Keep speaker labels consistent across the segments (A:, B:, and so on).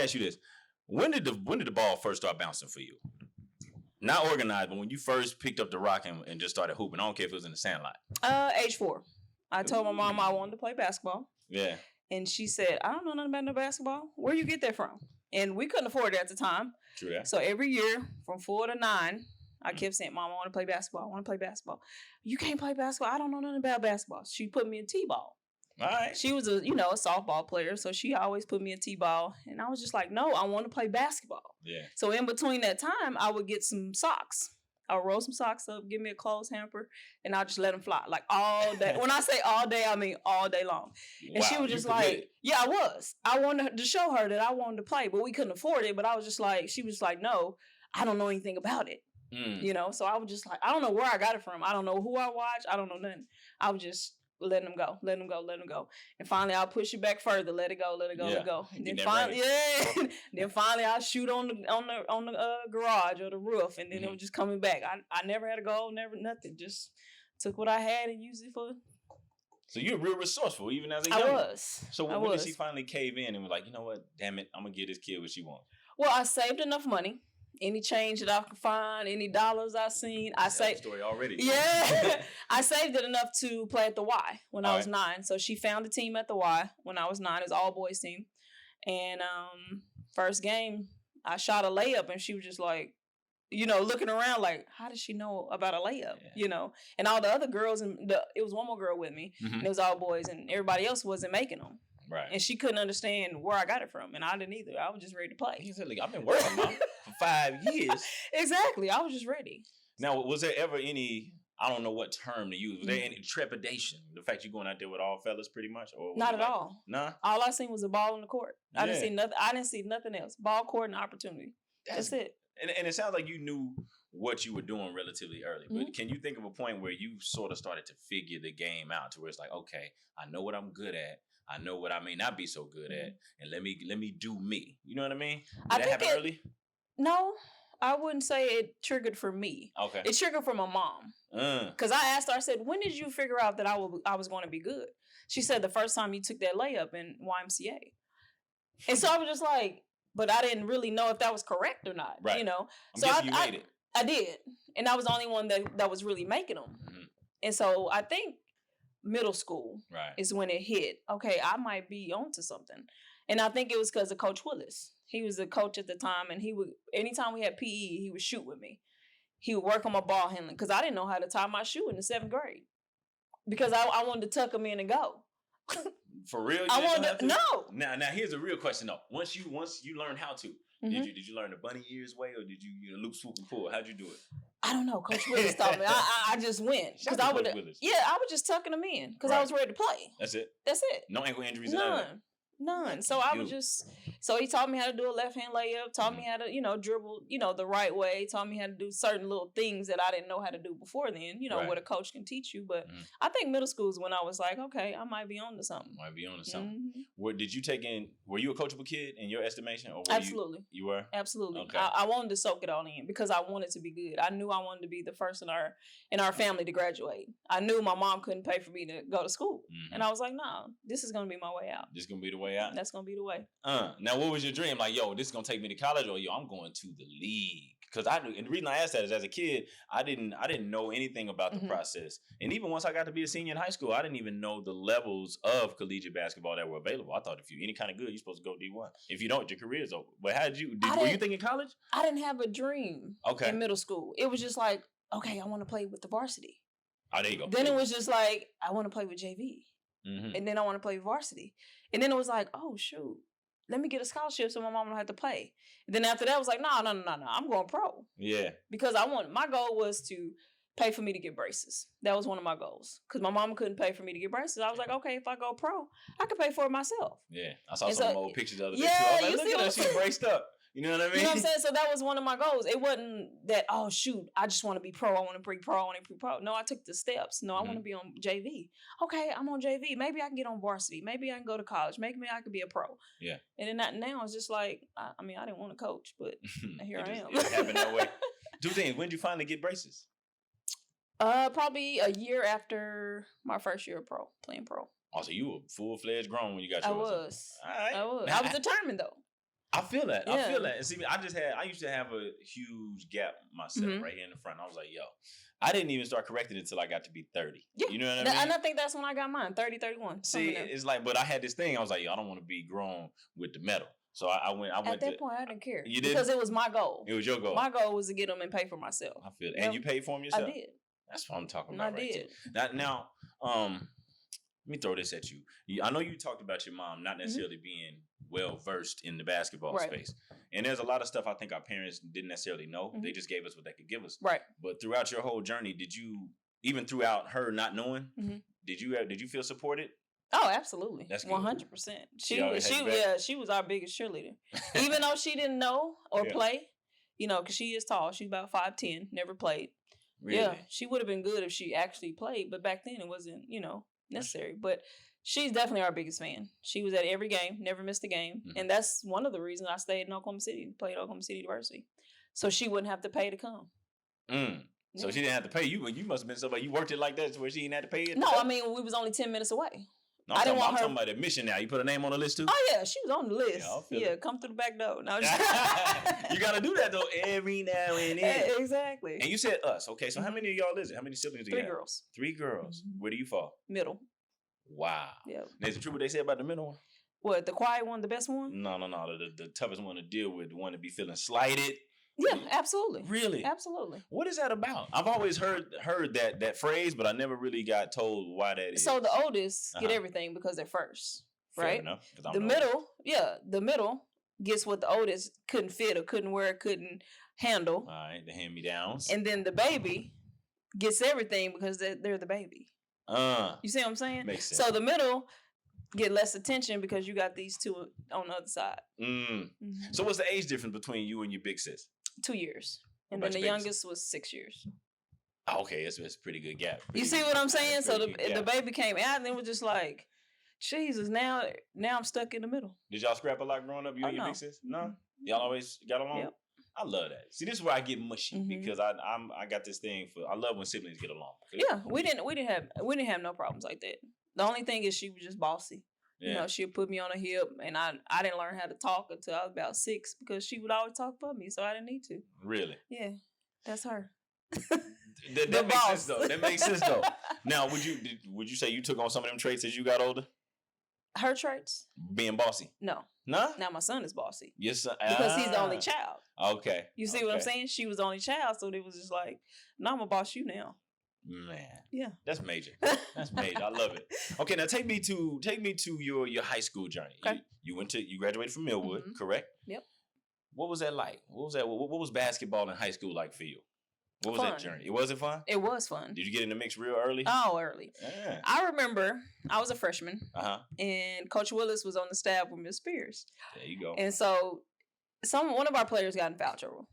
A: ask you this: when did the ball first start bouncing for you? Not organized, but when you first picked up the rock and just started hooping. I don't care if it was in the sandlot.
B: Age 4. I told my mom I wanted to play basketball.
A: Yeah.
B: And she said, I don't know nothing about no basketball. Where you get that from? And we couldn't afford it at the time.
A: True that.
B: So every year from 4 to 9, I kept saying, Mom, I want to play basketball. I want to play basketball. You can't play basketball. I don't know nothing about basketball. She put me in T-ball.
A: All right.
B: She was a softball player, so she always put me in T-ball. And I was just like, no, I want to play basketball.
A: Yeah.
B: So in between that time, I would get some socks. I'll roll some socks up, give me a clothes hamper, and I'll just let them fly. Like all day. When I say all day, I mean all day long. And she was just like, yeah, I was. I wanted to show her that I wanted to play, but we couldn't afford it. But I was just like, she was like, no, I don't know anything about it. So I was just like, I don't know where I got it from. I don't know who I watched. I don't know nothing. I was just letting them go. And finally, I'll push it back further. Let it go. And then finally, then finally, I'll shoot on the garage or the roof, and then it was just coming back. I never had a goal, never nothing. Just took what I had and used it for.
A: So you're real resourceful, even as a young.
B: I was.
A: So when did she finally cave in and was like, you know what? Damn it, I'm gonna give this kid what she wants.
B: Well, I saved enough money. Any change that I could find, any dollars I seen, I saved.
A: Story already.
B: Yeah, I saved it enough to play at the Y when I was 9. So she found a team at the Y when I was 9. It was all boys team, and first game I shot a layup, and she was just like, looking around like, how does she know about a layup? Yeah. And all the other girls, it was one more girl with me, and it was all boys, and everybody else wasn't making them.
A: Right.
B: And she couldn't understand where I got it from, and I didn't either. I was just ready to play.
A: He said, I've been working for 5 years.
B: Exactly. I was just ready.
A: Now, was there ever any, I don't know what term to use, was there any trepidation? The fact you're going out there with all fellas pretty much? Or
B: not at all.
A: Nah?
B: All I seen was a ball on the court. I didn't see nothing. I didn't see nothing else. Ball, court, and opportunity. That's it.
A: And it sounds like you knew what you were doing relatively early. But can you think of a point where you sort of started to figure the game out to where it's like, okay, I know what I'm good at. I know what I may not be so good at, and let me do me. You know what I mean? Did that happen early?
B: No, I wouldn't say it triggered for me.
A: Okay,
B: it triggered for my mom. Because I asked her, I said, "When did you figure out that I was going to be good?" She said, "The first time you took that layup in YMCA." And so I was just like, but I didn't really know if that was correct or not. Right.
A: So I made it.
B: I did, and I was the only one that was really making them. And so I think middle school is when it hit. Okay, I might be onto something. And I think it was because of Coach Willis. He was the coach at the time, and he would, anytime we had PE, he would shoot with me. He would work on my ball handling because I didn't know how to tie my shoe in the 7th grade because I wanted to tuck them in and go.
A: For real?
B: I wanted to. No.
A: Now here's a real question though. Once you learned how to, did you learn the bunny ears way, or did you loop, swoop, and pull? How'd you do it? I
B: don't know. Coach Willis taught me. I just went because I would. Yeah, I was just tucking them in because I was ready to play.
A: That's it.
B: No
A: ankle injuries.
B: None. So I was just, so he taught me how to do a left hand layup, taught me how to, dribble, the right way, taught me how to do certain little things that I didn't know how to do before then, what a coach can teach you. But I think middle school is when I was like, okay, I might be on to something. Did you were you a coachable kid in your estimation? Or Absolutely.
A: You were?
B: Absolutely. Okay. I wanted to soak it all in because I wanted to be good. I knew I wanted to be the first in our family to graduate. I knew my mom couldn't pay for me to go to school. And I was like, no, this is going to be my way out.
A: This is going to be the way out?
B: That's going to be the way.
A: Now, what was your dream? Like, yo, this is going to take me to college, or I'm going to the league? Because and the reason I asked that is as a kid, I didn't know anything about the process. And even once I got to be a senior in high school, I didn't even know the levels of collegiate basketball that were available. I thought if you're any kind of good, you're supposed to go D1. If you don't, your career is over. But were you thinking college?
B: I didn't have a dream in middle school. It was just like, okay, I want to play with the varsity.
A: Oh, there you go.
B: Then it was just like, I want to play with JV. And then I want to play varsity. And then it was like, oh, shoot, let me get a scholarship so my mom don't have to play. And then after that, I was like, no, I'm going pro.
A: Yeah.
B: Because my goal was to pay for me to get braces. That was one of my goals. Because my mama couldn't pay for me to get braces. I was like, okay, if I go pro, I can pay for it myself.
A: Yeah. I saw some old pictures the other day, too. I was like, look at her, she's braced up. You know what I mean?
B: You know what I'm saying? So that was one of my goals. It wasn't that, oh, shoot, I just want to be pro. I want to be pro. I want to be pro. No, I took the steps. No, I want to be on JV. Okay, I'm on JV. Maybe I can get on varsity. Maybe I can go to college. Maybe I could be a pro.
A: Yeah.
B: And then now it's just like, I didn't want to coach, but here I am.
A: It happened that way. Two things. When did you finally get braces?
B: Probably a year after my first year of playing pro.
A: Oh, so you were full-fledged grown when you got yours.
B: I was.
A: All right.
B: I was determined, though.
A: I feel that. Yeah. I feel that. And see, I used to have a huge gap myself right here in the front. I was like, yo, I didn't even start correcting it until I got to be 30. Yeah. You know what I mean?
B: And I think that's when I got mine, 30, 31.
A: See, it's like, but I had this thing. I was like, yo, I don't want to be grown with the metal. So I went. At that
B: point, I didn't care.
A: You did?
B: Because it was my goal.
A: It was your goal.
B: My goal was to get them and pay for myself.
A: I feel it. And you paid for them yourself?
B: I did.
A: That's what I'm talking about.
B: I did.
A: Now, let me throw this at you. I know you talked about your mom not necessarily being well versed in the basketball space. And there's a lot of stuff I think our parents didn't necessarily know. They just gave us what they could give us.
B: Right.
A: But throughout your whole journey, did you, even throughout her not knowing, did you feel supported?
B: Oh, absolutely.
A: That's good.
B: 100%. She was our biggest cheerleader. Even though she didn't know or play, because she is tall. She's about 5'10", never played. Really? Yeah, she would have been good if she actually played, but back then it wasn't, necessary. But she's definitely our biggest fan. She was at every game, never missed a game. And that's one of the reasons I stayed in Oklahoma City, played Oklahoma City University. So she wouldn't have to pay to come.
A: So she didn't have to pay you, but you must have been somebody, you worked it like that where she didn't have to pay it?
B: No, I mean, we was only 10 minutes away.
A: No, I'm talking about admission now. You put her name on the list too?
B: Oh, yeah. She was on the list. Yeah, come through the back door. No,
A: you got to do that, though, every now and then.
B: Exactly.
A: And you said us. Okay, so how many of y'all is it? How many siblings do you have?
B: 3 girls.
A: 3 girls. Where do you fall?
B: Middle.
A: Wow.
B: Yeah.
A: Is it true what they say about the middle one?
B: What, the quiet one, the best one?
A: No. The toughest one to deal with, the one to be feeling slighted.
B: Yeah, absolutely.
A: Really?
B: Absolutely.
A: What is that about? I've always heard that phrase, but I never really got told why that is.
B: So the oldest get everything because they're first, right?
A: Fair enough.
B: The middle gets what the oldest couldn't fit or couldn't wear, couldn't handle.
A: All right, the hand-me-downs.
B: And then the baby gets everything because they're the baby. You see what I'm saying?
A: Makes sense.
B: So the middle get less attention because you got these two on the other side.
A: So what's the age difference between you and your big sis?
B: 2 years. And then the youngest was 6 years.
A: Okay, it's a pretty good gap.
B: You see what I'm saying? So the baby came out and it was just like, Jesus, now I'm stuck in the middle.
A: Did y'all scrap a lot growing up, you and your big sis? No? Y'all always got along? Yep. I love that. See, this is where I get mushy because I got this thing I love when siblings get along.
B: Yeah, we didn't have no problems like that. The only thing is she was just bossy. Yeah. She'll put me on her hip, and I didn't learn how to talk until I was about 6 because she would always talk for me, so I didn't need to.
A: Really?
B: Yeah, that's her.
A: that makes sense though. That makes sense though. Now, would you say you took on some of them traits as you got older?
B: Her traits?
A: Being bossy?
B: No.
A: No?
B: Now my son is bossy.
A: Your son?
B: Because he's the only child.
A: Okay.
B: You see what I'm saying? She was the only child, so it was just like, no, I'm gonna boss you now.
A: Man,
B: yeah,
A: that's major. That's major. I love it. Okay, now take me to your high school journey.
B: Okay.
A: You graduated from Millwood, correct?
B: Yep.
A: What was that like? What was basketball in high school like for you? What was that journey? Was it fun?
B: It was fun.
A: Did you get in the mix real early?
B: Oh, early.
A: Yeah.
B: I remember I was a freshman, and Coach Willis was on the staff with Miss Spears.
A: There you go.
B: And so, one of our players got in foul trouble.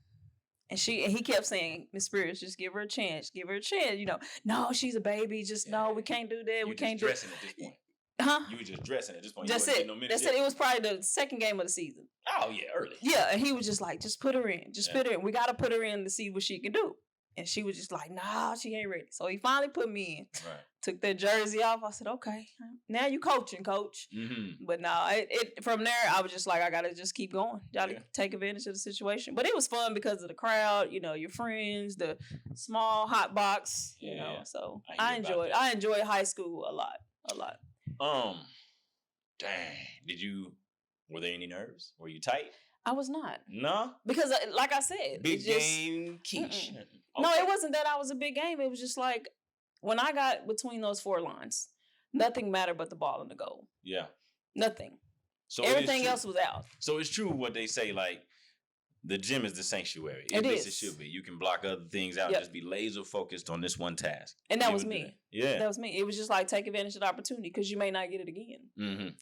B: And he kept saying, Miss Spears, just give her a chance. Give her a chance. No, she's a baby. No, we can't do that. We can't do it.
A: Dressing at this point.
B: Huh?
A: You were just dressing at this point.
B: That's it. That's it. It was probably the second game of the season.
A: Oh, yeah, early.
B: Yeah, and he was just like, just put her in. Just put her in. We got to put her in to see what she can do. And she was just like, nah, she ain't ready. So he finally put me in.
A: Right.
B: Took that jersey off. I said, okay, now you coaching, coach. But no, it from there, I was just like, I got to just keep going. Got to take advantage of the situation. But it was fun because of the crowd, your friends, the small hot box, So I enjoyed high school a lot.
A: Dang. Were there any nerves? Were you tight?
B: I was not.
A: No?
B: Because like I said.
A: Big game Keish. Okay.
B: No, it wasn't that I was a big game. It was just like, when I got between those 4 lines, nothing mattered but the ball and the goal.
A: Yeah.
B: Nothing.
A: So
B: everything else was out.
A: So it's true what they say, like, the gym is the sanctuary.
B: It is.
A: It should be. You can block other things out. Just be laser focused on this one task.
B: And that was me.
A: Yeah.
B: That was me. It was just like, take advantage of the opportunity because you may not get it again.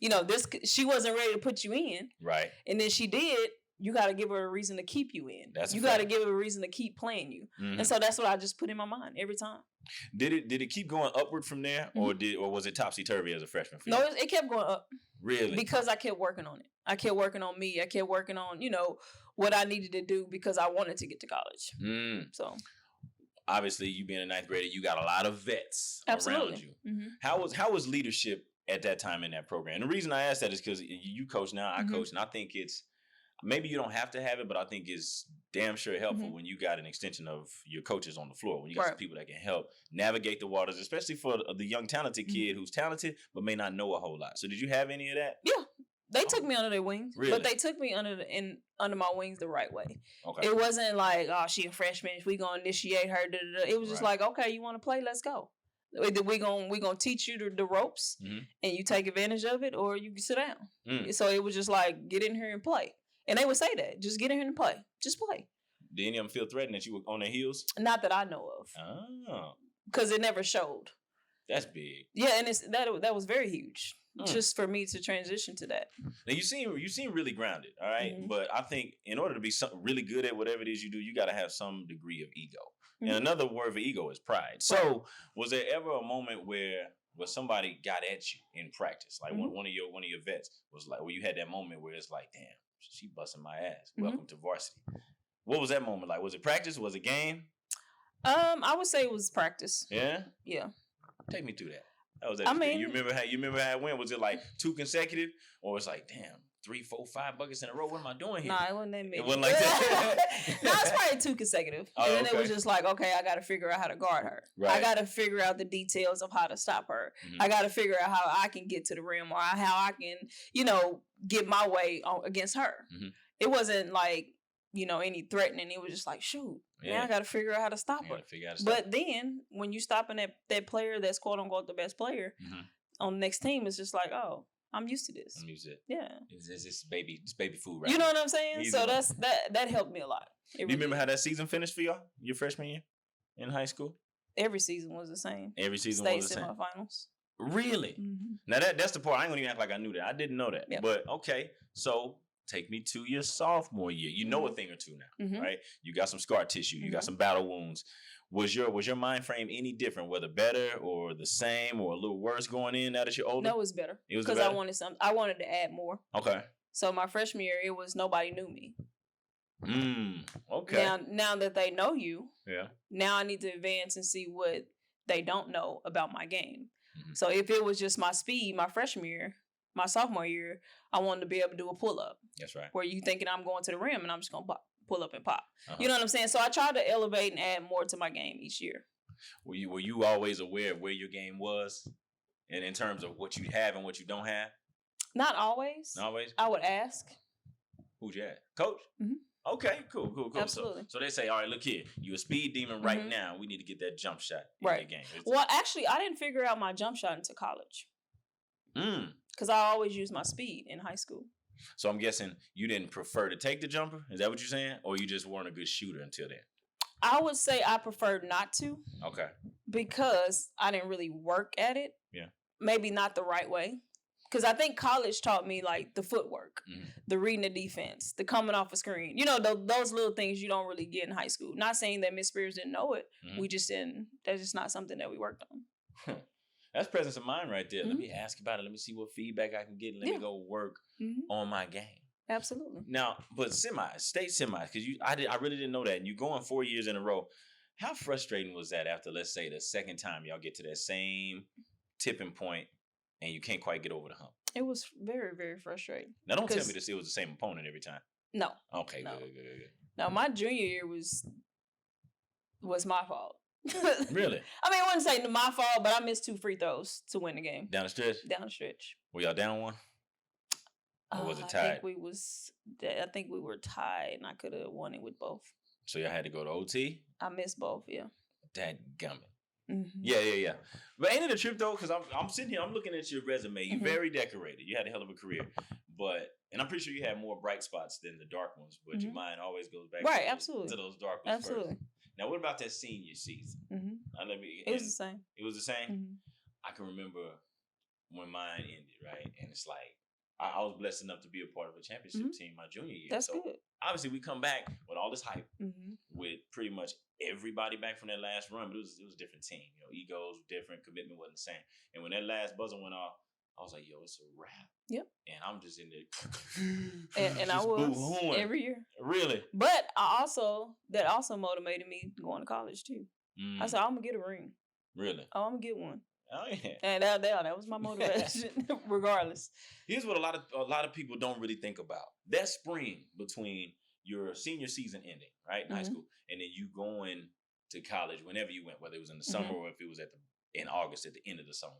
B: She wasn't ready to put you in.
A: Right.
B: And then she did. You got to give her a reason to keep you in. You got to give her a reason to keep playing you. And so that's what I just put in my mind every time.
A: Did it keep going upward from there, or was it topsy-turvy as a freshman?
B: No, it kept going up.
A: Really?
B: Because I kept working on it. I kept working on me. I kept working on, what I needed to do because I wanted to get to college. So
A: obviously, you being a 9th grader, you got a lot of vets around you. How was leadership at that time in that program? And the reason I ask that is because you coach now, I coach, and I think it's maybe you don't have to have it, but I think it's damn sure helpful when you got an extension of your coaches on the floor, when you got some people that can help navigate the waters, especially for the young, talented kid who's talented but may not know a whole lot. So did you have any of that?
B: Yeah. They took me under their wings,
A: really?
B: But they took me under my wings the right way.
A: Okay.
B: It wasn't like, oh, she a freshman, we gonna initiate her. It was just like, okay, you want to play? Let's go. We gonna teach you the ropes, and you take advantage of it, or you can sit down. So it was just like, get in here and play. And they would say that, just get in here and play, just play.
A: Did any of them feel threatened that you were on their heels?
B: Not that I know of.
A: Oh,
B: because it never showed.
A: That's big.
B: Yeah, and that was very huge. Just for me to transition to that.
A: Now you seem really grounded, all right? But I think in order to be really good at whatever it is you do, you got to have some degree of ego. And another word for ego is pride. So was there ever a moment where somebody got at you in practice, like one of your vets was like, where you had that moment where it's like, damn, she busting my ass. Welcome to varsity. What was that moment like? Was it practice? Was it game?
B: I would say it was practice.
A: Yeah.
B: Yeah.
A: Take me through that. That was that. You remember how it went? Was it like 2 consecutive, or was like, damn, 3, 4, 5 buckets in a row? What am I doing here?
B: Nah, it wasn't that many.
A: It wasn't like that.
B: No, it's probably 2 consecutive. And then it was just like, okay, I got to figure out how to guard her. Right. I got to figure out the details of how to stop her. I got to figure out how I can get to the rim, or how I can, get my way against her. It wasn't like, any threatening. It was just like, shoot, now I got to figure out how to stop her. But then when you stopping that player that's quote unquote the best player on the next team, it's just like, oh, I'm used to this.
A: I'm used to it.
B: Yeah.
A: It's baby food, right?
B: You know what I'm saying? Easy. So that helped me a lot.
A: Do you remember how that season finished for y'all? Your freshman year in high school?
B: Every season was the same.
A: Every season was the same.
B: Semifinals.
A: Really? Now that's the part. I ain't gonna even act like I knew that. I didn't know that. Yep. But okay, so take me to your sophomore year. You know a thing or two now, right? You got some scar tissue. You got some battle wounds. Was your mind frame any different? Whether better or the same or a little worse going in now that you're older?
B: No, it was better. It was because I wanted something. I wanted to add more.
A: Okay.
B: So my freshman year, it was nobody knew me.
A: Okay.
B: Now that they know you, now I need to advance and see what they don't know about my game. So if it was just my speed, my freshman year, my sophomore year, I wanted to be able to do a pull-up.
A: That's right.
B: Where you thinking I'm going to the rim and I'm just going to pull up and pop. You know what I'm saying? So I tried to elevate and add more to my game each year.
A: Were you always aware of where your game was? And in terms of what you have and what you don't have?
B: Not always.
A: Not always?
B: I would ask.
A: Who'd you ask? Coach? Okay, cool.
B: Absolutely.
A: So they say, all right, look here. You a speed demon right now. We need to get that jump shot in your game.
B: Well, actually, I didn't figure out my jump shot until college. Because I always used my speed in high school.
A: So I'm guessing you didn't prefer to take the jumper? Is that what you're saying? Or you just weren't a good shooter until then?
B: I would say I preferred not to.
A: Okay.
B: Because I didn't really work at it.
A: Yeah.
B: Maybe not the right way. Because I think college taught me like the footwork, the reading the defense, the coming off a screen. Those little things you don't really get in high school. Not saying that Miss Spears didn't know it. We just didn't. That's just not something that we worked on.
A: That's presence of mind right there. Let me ask about it. Let me see what feedback I can get. Let me go work on my game.
B: Absolutely.
A: Now, but state semis, because I really didn't know that. And you're going 4 years in a row. How frustrating was that after, let's say, the second time y'all get to that same tipping point and you can't quite get over the hump?
B: It was very, very frustrating.
A: Now, don't tell me this. It was the same opponent every time.
B: No.
A: Okay,
B: no.
A: Good.
B: No, my junior year was my fault.
A: Really?
B: I mean, I wouldn't say my fault, but I missed 2 free throws to win the game.
A: Down the stretch? Were y'all down one? Or was it tied?
B: I think we were tied, and I could have won it with both.
A: So y'all had to go to OT?
B: I missed both, yeah.
A: Dadgummit. Yeah. But ain't it a trip, though? Because I'm sitting here, I'm looking at your resume. You're very decorated. You had a hell of a career. And I'm pretty sure you had more bright spots than the dark ones, but your mind always goes back to those dark ones first. Now, what about that senior season?
B: It was the same.
A: It was the same? I can remember when mine ended, right? And it's like, I was blessed enough to be a part of a championship team my junior year.
B: That's good.
A: Obviously, we come back with all this hype, with pretty much everybody back from that last run, but it was a different team. Egos were different, commitment wasn't the same. And when that last buzzer went off, I was like, yo, it's a wrap.
B: Yep.
A: And I'm just in there.
B: and I was every year.
A: Really?
B: But that also motivated me going to college too. I said, I'm going to get a ring.
A: Really?
B: Oh, I'm going to get one.
A: Oh yeah.
B: And that was my motivation, regardless.
A: Here's what a lot of people don't really think about. That spring between your senior season ending, right, in high school, and then you going to college whenever you went, whether it was in the summer or if it was in August at the end of the summer.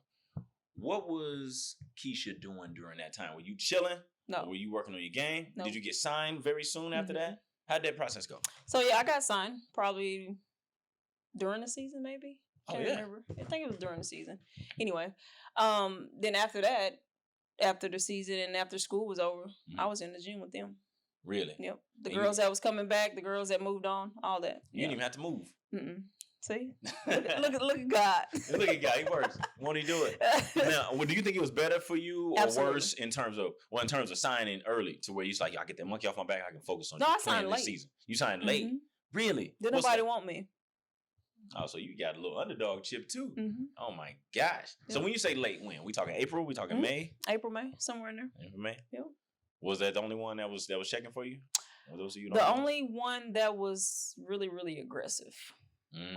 A: What was Keisha doing during that time? Were you chilling?
B: No.
A: Were you working on your game?
B: No.
A: Did you get signed very soon after that? How'd that process go?
B: So yeah, I got signed probably during the season, maybe.
A: Can't
B: remember. I think it was during the season. Anyway, then after that, after the season and after school was over, I was in the gym with them.
A: Really?
B: Yep. The girls that was coming back, the girls that moved on, all that.
A: You didn't even have to move.
B: See? Look at God.
A: Look at God. He works. Won't he do it? Now, do you think it was better for you or worse in terms of signing early to where you're like, I get that monkey off my back, I can focus on
B: I signed late.
A: Season. You signed late? Really?
B: Did nobody want me?
A: Oh, so you got a little underdog chip too. Oh my gosh. Yep. So when you say late, when? We talking April? We talking May?
B: April, May, somewhere in there.
A: April, May?
B: Yep.
A: Was that the only one that was checking for you? Or those of you
B: the only one that was really, really aggressive.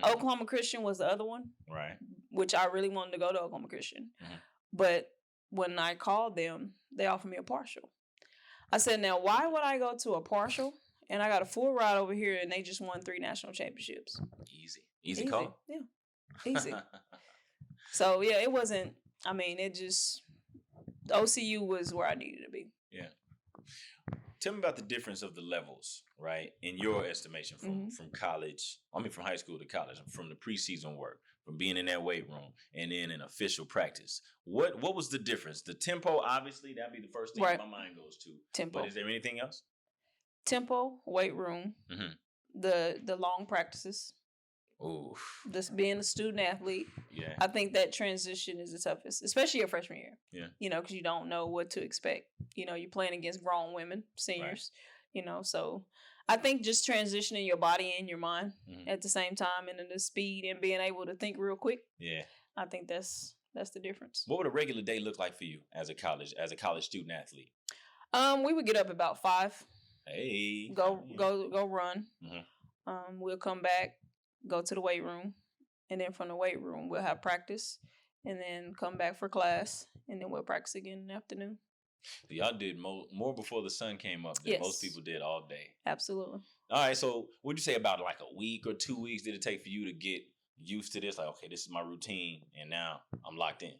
B: Oklahoma Christian was the other one.
A: Right.
B: Which I really wanted to go to Oklahoma Christian. But when I called them, they offered me a partial. I said, now why would I go to a partial and I got a full ride over here and they just won 3 national championships?
A: Easy call?
B: Yeah. Easy. So yeah, it wasn't, it just, OCU was where I needed to be.
A: Yeah. Tell me about the difference of the levels, right? In your estimation from college, from high school to college, from the preseason work, from being in that weight room, and then in official practice. What was the difference? The tempo, obviously, that'd be the first thing my mind goes to.
B: Tempo.
A: But is there anything else?
B: Tempo, weight room, the long practices.
A: Ooh.
B: Just being a student athlete.
A: Yeah.
B: I think that transition is the toughest, especially your freshman year.
A: Yeah.
B: Because you don't know what to expect. You're playing against grown women, seniors, so I think just transitioning your body and your mind at the same time and then the speed and being able to think real quick.
A: Yeah.
B: I think that's the difference.
A: What would a regular day look like for you as a college student athlete?
B: We would get up about 5.
A: Hey.
B: Go run. We'll come back, go to the weight room, and then from the weight room we'll have practice, and then come back for class, and then we'll practice again in the afternoon.
A: So y'all did more before the sun came up than most people did all day.
B: Absolutely.
A: All right, so what'd you say about like a week or 2 weeks did it take for you to get used to this? Like, okay, this is my routine, and now I'm locked in.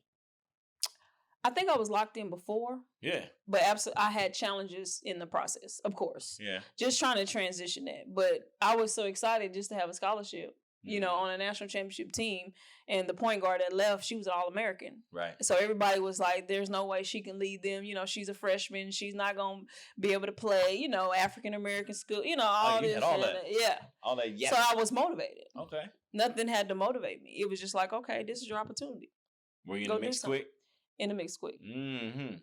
B: I think I was locked in before.
A: Yeah.
B: But I had challenges in the process, of course.
A: Yeah.
B: Just trying to transition that. But I was so excited just to have a scholarship, on a national championship team. And the point guard that left, she was an All-American.
A: Right.
B: So everybody was like, there's no way she can lead them. She's a freshman. She's not going to be able to play, African-American school, all this.
A: All that.
B: Yeah.
A: All that. Yeah.
B: So I was motivated.
A: Okay.
B: Nothing had to motivate me. It was just like, okay, this is your opportunity.
A: Were you in the mix quick?
B: In the mix quick.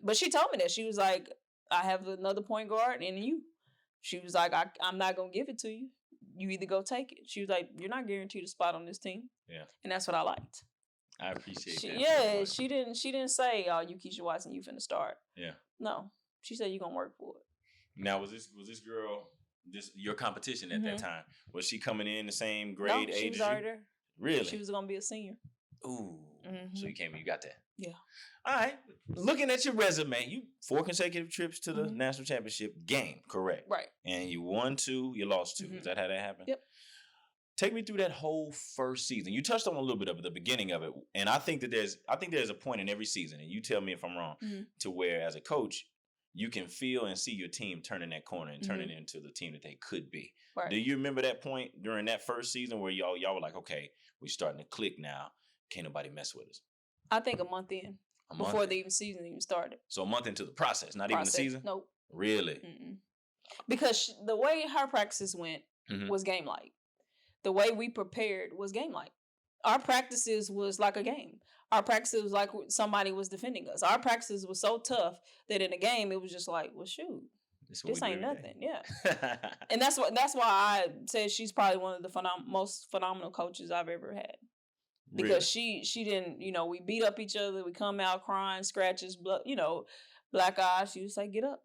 B: But she told me that. She was like, I have another point guard and you. She was like, I'm not going to give it to you. You either go take it. She was like, you're not guaranteed a spot on this team.
A: Yeah.
B: And that's what I liked.
A: I appreciate that.
B: Yeah, she didn't say, oh, you Keisha Watson, you finna start.
A: Yeah.
B: No. She said you're going to work for it.
A: Now, was this girl your competition at that time? Was she coming in the same grade, age?
B: She was already there.
A: Really?
B: She was going to be a senior.
A: Ooh. So you came and you got that.
B: Yeah.
A: All right. Looking at your resume, you 4 consecutive trips to the national championship game, correct?
B: Right.
A: And you won 2, you lost 2. Is that how that happened?
B: Yep.
A: Take me through that whole first season. You touched on a little bit of it, the beginning of it, and I think there's a point in every season, and you tell me if I'm wrong, to where as a coach, you can feel and see your team turning that corner and turning into the team that they could be. Right. Do you remember that point during that first season where y'all were like, okay, we're starting to click now. Can't nobody mess with us?
B: I think a month in. Before the season even started.
A: So a month into the process, not even the season?
B: Nope.
A: Really?
B: Because the way her practices went was game-like. The way we prepared was game-like. Our practices was like a game. Our practices was like somebody was defending us. Our practices was so tough that in the game, it was just like, well, shoot. This ain't nothing. Yeah. And that's why I said she's probably one of the most phenomenal coaches I've ever had. Because she didn't, we beat up each other. We come out crying, scratches, blood, black eyes. She would say, get up.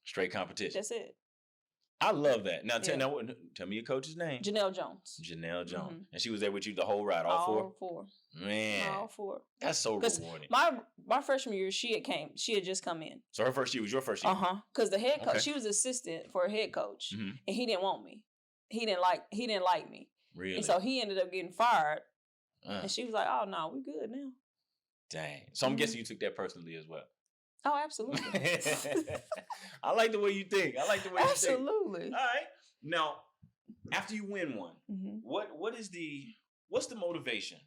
A: Straight competition.
B: That's it.
A: I love that. Now, tell me your coach's name.
B: Janelle Jones.
A: Janelle Jones. Mm-hmm. And she was there with you the whole ride, all four? Man.
B: All four.
A: That's so rewarding.
B: My freshman year, she had just come in.
A: So her first year was your first year?
B: Because the head coach, she was assistant for a head coach, and he didn't want me. He didn't like me.
A: Really?
B: And so he ended up getting fired. And she was like, "Oh no, we good now."
A: Dang. So I'm guessing you took that personally as well.
B: Oh, absolutely.
A: I like the way you think.
B: Absolutely.
A: All right. Now, after you win one, what's the motivation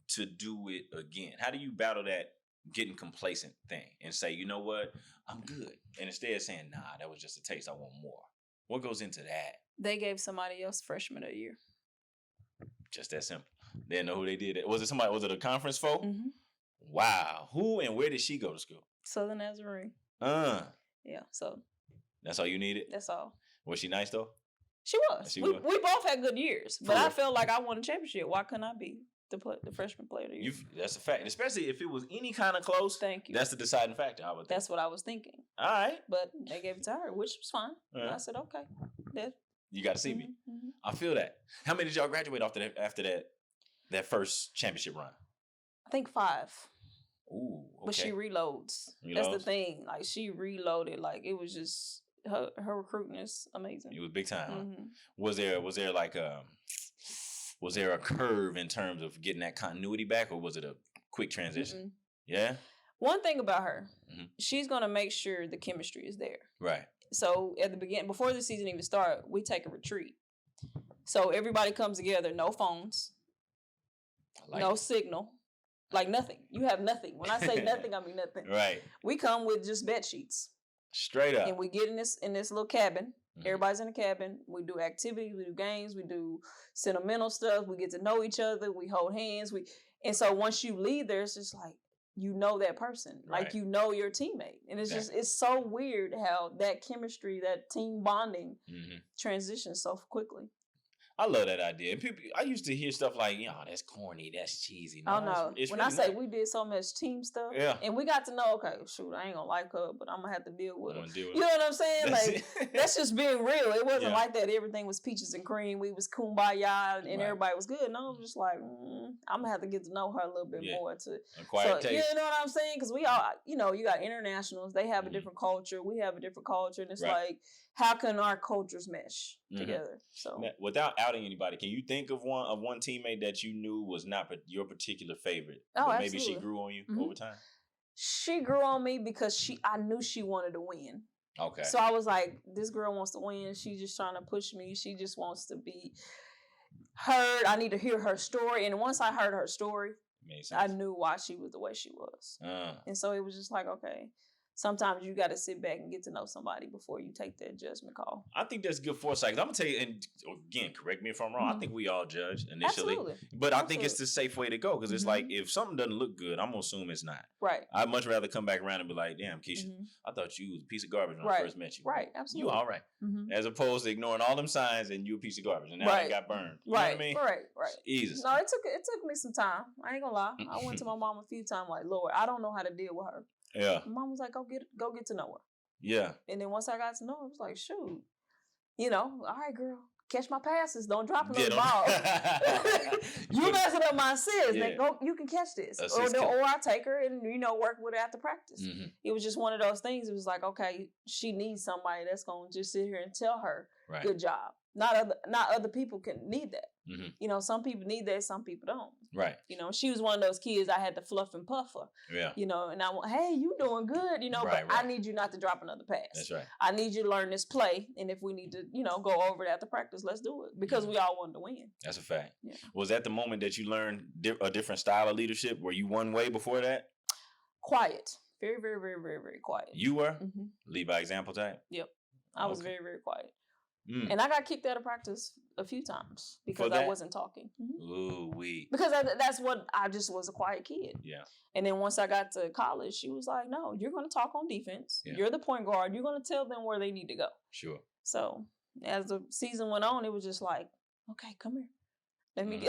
A: to do it again? How do you battle that getting complacent thing and say, you know what, I'm good, and instead of saying, nah, that was just a taste, I want more? What goes into that?
B: They gave somebody else freshman of the year.
A: Just that simple. They didn't know who they did it. Was it a conference folk? Wow. Who and where did she go to school?
B: Southern Nazarene. Yeah, so.
A: That's all you needed?
B: That's all.
A: Was she nice, though?
B: She was. We both had good years, but I felt like I won a championship. Why couldn't I be the freshman player of the year?
A: That's a fact. Especially if it was any kind of close.
B: Thank you.
A: That's the deciding factor, I would think.
B: That's what I was thinking.
A: All right.
B: But they gave it to her, which was fine. And I said, okay.
A: You got to see me. I feel that. How many did y'all graduate after that first championship run?
B: I think 5.
A: Ooh, okay.
B: But she reloads. That's the thing. Like, she reloaded. Like, it was just her recruiting is amazing.
A: It was big time. Huh? Was there a curve in terms of getting that continuity back, or was it a quick transition? Yeah.
B: One thing about her, she's gonna make sure the chemistry is there.
A: Right.
B: So at the beginning, before the season even started, we take a retreat. So everybody comes together. No phones. No signal. Like nothing. You have nothing. When I say nothing, I mean nothing.
A: Right.
B: We come with just bed sheets.
A: Straight up.
B: And we get in this little cabin. Everybody's in the cabin. We do activities. We do games. We do sentimental stuff. We get to know each other. We hold hands. And so once you leave there, it's just like, you know that person. Right. Like, you know your teammate. And it's just, it's so weird how that chemistry, that team bonding transitions so quickly.
A: I love that idea. And people, I used to hear stuff like, that's corny, that's cheesy.
B: No, no. When I say we did so much team stuff, and we got to know, okay, shoot, I ain't gonna like her, but I'm gonna have to deal with her. You know what I'm saying? Like, that's just being real. It wasn't like that. Everything was peaches and cream. We was kumbaya, and everybody was good. No, I was just like, I'm gonna have to get to know her a little bit more.
A: Quiet taste.
B: You know what I'm saying? Because we all, you got internationals. They have a different culture. We have a different culture, and it's like, how can our cultures mesh together? So,
A: without outing anybody, can you think of one teammate that you knew was not your particular favorite?
B: Oh,
A: but
B: absolutely.
A: Maybe she grew on you over time?
B: She grew on me because I knew she wanted to win.
A: Okay.
B: So I was like, this girl wants to win. She's just trying to push me. She just wants to be heard. I need to hear her story. And once I heard her story, I knew why she was the way she was. And so it was just like, okay. Sometimes you got to sit back and get to know somebody before you take that judgment call. I
A: think that's good foresight. I'm going to tell you, and again, correct me if I'm wrong, I think we all judge initially.
B: Absolutely.
A: But I think it's the safe way to go, because it's like, if something doesn't look good, I'm going to assume it's not.
B: Right.
A: I'd much rather come back around and be like, damn, Keisha, I thought you was a piece of garbage when I first met you.
B: Right, absolutely.
A: You all right. As opposed to ignoring all them signs and you a piece of garbage. And now I got burned. You know what I mean?
B: Right.
A: Jesus.
B: No, it took me some time. I ain't going to lie. I went to my mom a few times like, Lord, I don't know how to deal with her.
A: Yeah.
B: Mom was like, go get to know her.
A: Yeah.
B: And then once I got to know her, I was like, shoot, all right, girl, catch my passes. Don't drop another ball. You messing up my assists. Yeah. Go, you can catch this. Or I take her and, work with her after practice. It was just one of those things. It was like, okay, she needs somebody that's going to just sit here and tell her, good job. Not other people can need that. Some people need that, some people don't.
A: Right.
B: She was one of those kids I had to fluff and puff her.
A: Yeah.
B: And I went, hey, you doing good, but I need you not to drop another pass.
A: That's right.
B: I need you to learn this play, and if we need to, go over it after practice, let's do it, because we all wanted to win.
A: That's a fact.
B: Yeah.
A: Was that the moment that you learned a different style of leadership? Were you one way before that?
B: Quiet. Very, very, very, very, very quiet.
A: You were? Lead by example type?
B: Yep. I was very, very quiet. And I got kicked out of practice a few times because I wasn't talking.
A: Ooh-wee.
B: Because that's what I just was, a quiet kid.
A: Yeah.
B: And then once I got to college, she was like, no, you're going to talk on defense. Yeah. You're the point guard. You're going to tell them where they need to go.
A: Sure.
B: So as the season went on, it was just like, okay, come here. Let me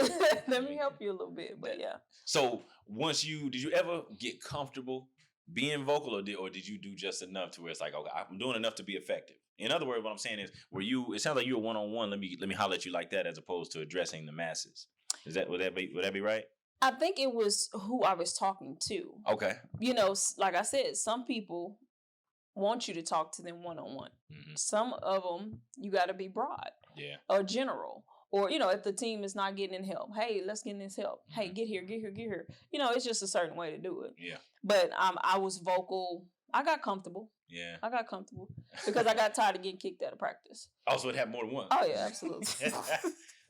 B: let me help you a little bit. But yeah.
A: So did you ever get comfortable being vocal, or did you do just enough to where it's like, okay, I'm doing enough to be effective? In other words, what I'm saying is, it sounds like you were one-on-one. Let me holler at you like that, as opposed to addressing the masses. Would that be right?
B: I think it was who I was talking to.
A: Okay.
B: Like I said, some people want you to talk to them one-on-one. Mm-hmm. Some of them, you got to be broad.
A: Yeah.
B: Or general. Or, if the team is not getting in help, hey, let's get in this help. Mm-hmm. Hey, get here. It's just a certain way to do it.
A: Yeah.
B: But I was vocal. I got comfortable.
A: Yeah.
B: I got comfortable because I got tired of getting kicked out of practice.
A: Also, it happened more than once.
B: Oh, yeah, absolutely.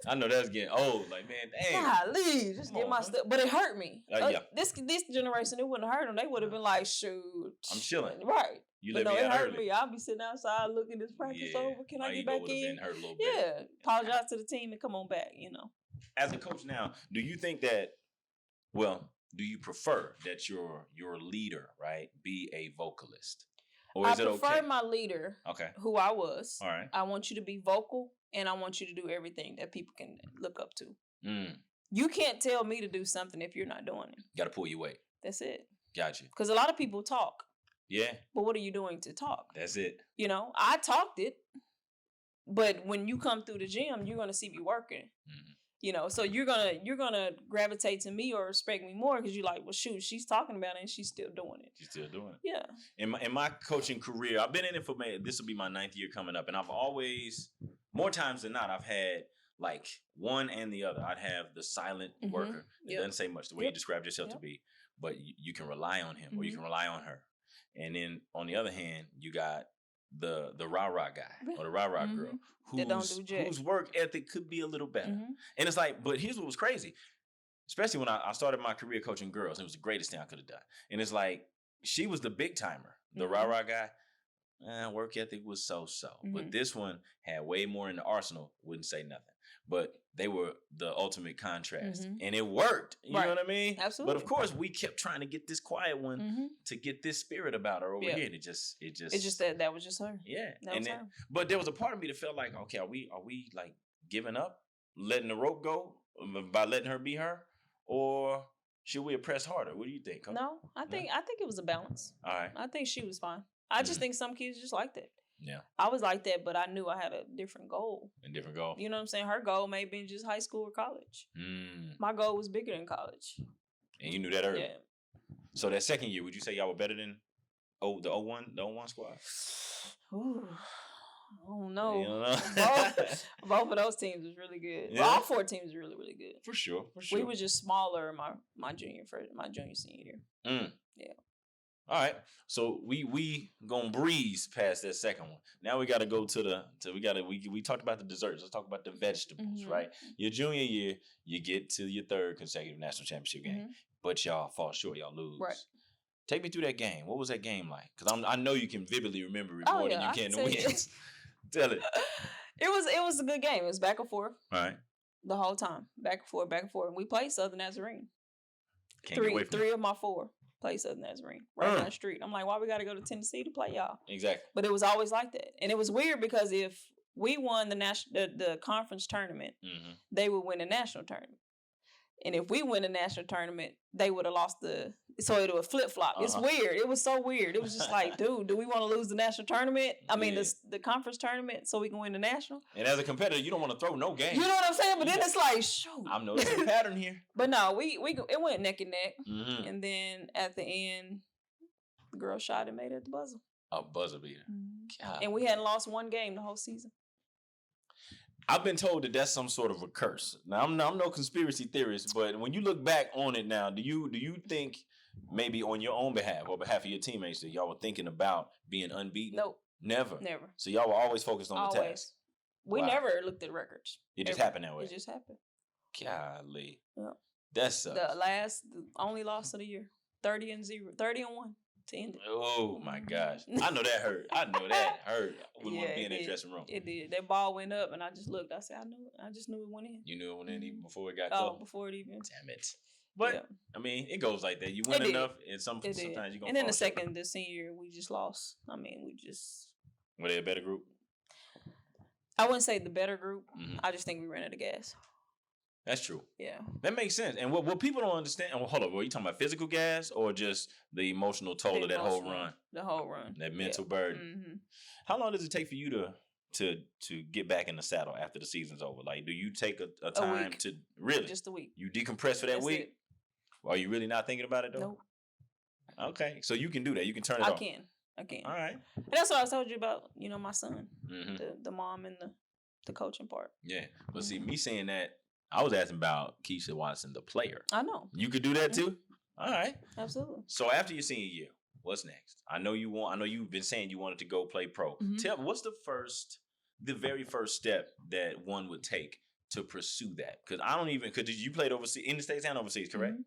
A: I know that's getting old. Like, man, dang.
B: Golly, just get my stuff. But it hurt me.
A: Yeah.
B: This generation, it wouldn't have hurt them. They would have been like, shoot.
A: I'm chilling.
B: Right.
A: It hurt
B: me. I'll be sitting outside looking this practice over. Can I get back in?
A: Been hurt a little
B: bit. Yeah. Apologize to the team and come on back,
A: As a coach now, do you think that, do you prefer that your leader, right, be a vocalist? Or is it okay?
B: I prefer my leader, who I was.
A: All right.
B: I want you to be vocal, and I want you to do everything that people can look up to.
A: Mm.
B: You can't tell me to do something if you're not doing it.
A: You got to pull your weight.
B: That's it.
A: Gotcha.
B: Because a lot of people talk.
A: Yeah.
B: But what are you doing to talk?
A: That's it.
B: I talked it, but when you come through the gym, you're going to see me working. Mm-hmm. So you're gonna gravitate to me or respect me more because you're like, well, shoot, she's talking about it and she's still doing it.
A: She's still doing it.
B: Yeah.
A: In my coaching career, I've been in it for this will be my 9th year coming up, and I've always, more times than not, I've had like one and the other. I'd have the silent worker. It doesn't say much the way you described yourself to be, but you can rely on him or you can rely on her. And then on the other hand, you got the rah-rah guy or the rah-rah girl whose work ethic could be a little better. Mm-hmm. And it's like, but here's what was crazy. Especially when I started my career coaching girls. It was the greatest thing I could have done. And it's like, she was the big timer. The rah-rah guy, work ethic was so-so. Mm-hmm. But this one had way more in the arsenal, wouldn't say nothing. But they were the ultimate contrast. Mm-hmm. And it worked. You know what I mean?
B: Absolutely.
A: But of course, we kept trying to get this quiet one to get this spirit about her over here. And it just
B: that was just her.
A: Yeah.
B: That was her.
A: But there was a part of me that felt like, okay, are we like giving up? Letting the rope go by letting her be her? Or should we press harder? What do you think?
B: No, I think it was a balance.
A: All right.
B: I think she was fine. I just think some kids just like that.
A: Yeah.
B: I was like that, but I knew I had a different goal.
A: You
B: know what I'm saying? Her goal may have been just high school or college. Mm. My goal was bigger than college.
A: And you knew that early?
B: Yeah.
A: So that second year, would you say y'all were better than the 01 squad?
B: Ooh. Oh no!
A: You don't know?
B: both of those teams was really good.
A: Yeah.
B: Well, all 4 teams were really, really good.
A: For sure.
B: We were just smaller my junior senior year.
A: Mm.
B: Yeah.
A: All right. So we gonna breeze past that second one. Now we gotta go we talked about the desserts. Let's talk about the vegetables, right? Your junior year, you get to your 3rd consecutive national championship game, but y'all fall short, y'all lose.
B: Right.
A: Take me through that game. What was that game like? Because I know you can vividly remember it more than you can the wins. Tell it.
B: It was a good game. It was back and forth.
A: All right.
B: The whole time. Back and forth, back and forth. And we played Southern Nazarene.
A: Can't get away from
B: 3 of my 4 played Southern Nazarene. Right down the street. I'm like, why we got to go to Tennessee to play y'all?
A: Exactly.
B: But it was always like that. And it was weird because if we won the conference tournament, they would win the national tournament. And if we win the national tournament, they would have lost so it would flip-flop. It's weird. It was so weird. It was just like, dude, do we want to lose the national tournament? I mean, the conference tournament so we can win the national?
A: And as a competitor, you don't want to throw no game.
B: You know what I'm saying? But then it's like, shoot.
A: I'm noticing a pattern here.
B: But no, it went neck and neck. Mm-hmm. And then at the end, the girl shot and made it at the buzzer.
A: A buzzer beater.
B: Mm-hmm. And we hadn't lost one game the whole season.
A: I've been told that that's some sort of a curse. Now, I'm no conspiracy theorist, but when you look back on it now, do you think maybe on your own behalf or behalf of your teammates that y'all were thinking about being unbeaten?
B: Nope.
A: Never?
B: Never.
A: So y'all were always focused on the task?
B: We never looked at records.
A: It just happened that way?
B: It just happened.
A: Golly.
B: Yep.
A: That sucks.
B: The only loss of the year. 30-1. To end it.
A: Oh my gosh. I know that hurt. We want to be in that dressing room.
B: It did. That ball went up and I just looked. I said, I knew it. I just knew it went in.
A: You knew it went in even before it got close?
B: Oh, before it even.
A: Damn it. But, I mean, it goes like that. You win enough and sometimes you're going to
B: And then the senior year, we just lost. I mean,
A: Were they a better group?
B: I wouldn't say the better group. Mm-hmm. I just think we ran out of gas.
A: That's true.
B: Yeah.
A: That makes sense. And what people don't understand, well, hold on, were you talking about physical gas or just the emotional toll of that whole run?
B: The whole run.
A: That mental burden.
B: Mm-hmm.
A: How long does it take for you to get back in the saddle after the season's over? Like, do you take a time to really?
B: Just a week.
A: You decompress for that week?
B: It.
A: Or are you really not thinking about it though?
B: Nope.
A: Okay. So you can do that. You can turn it off.
B: I can.
A: All right.
B: And that's what I told you about, my son.
A: Mm-hmm.
B: The mom and the coaching part.
A: Yeah. But see, me saying that, I was asking about Keisha Watson, the player.
B: I know.
A: You could do that too? All right.
B: Absolutely.
A: So after your senior year, what's next? I know you've been saying you wanted to go play pro.
B: Mm-hmm.
A: Tell me, what's the very first step that one would take to pursue that? Because you played overseas, in the States and overseas, correct? Mm-hmm.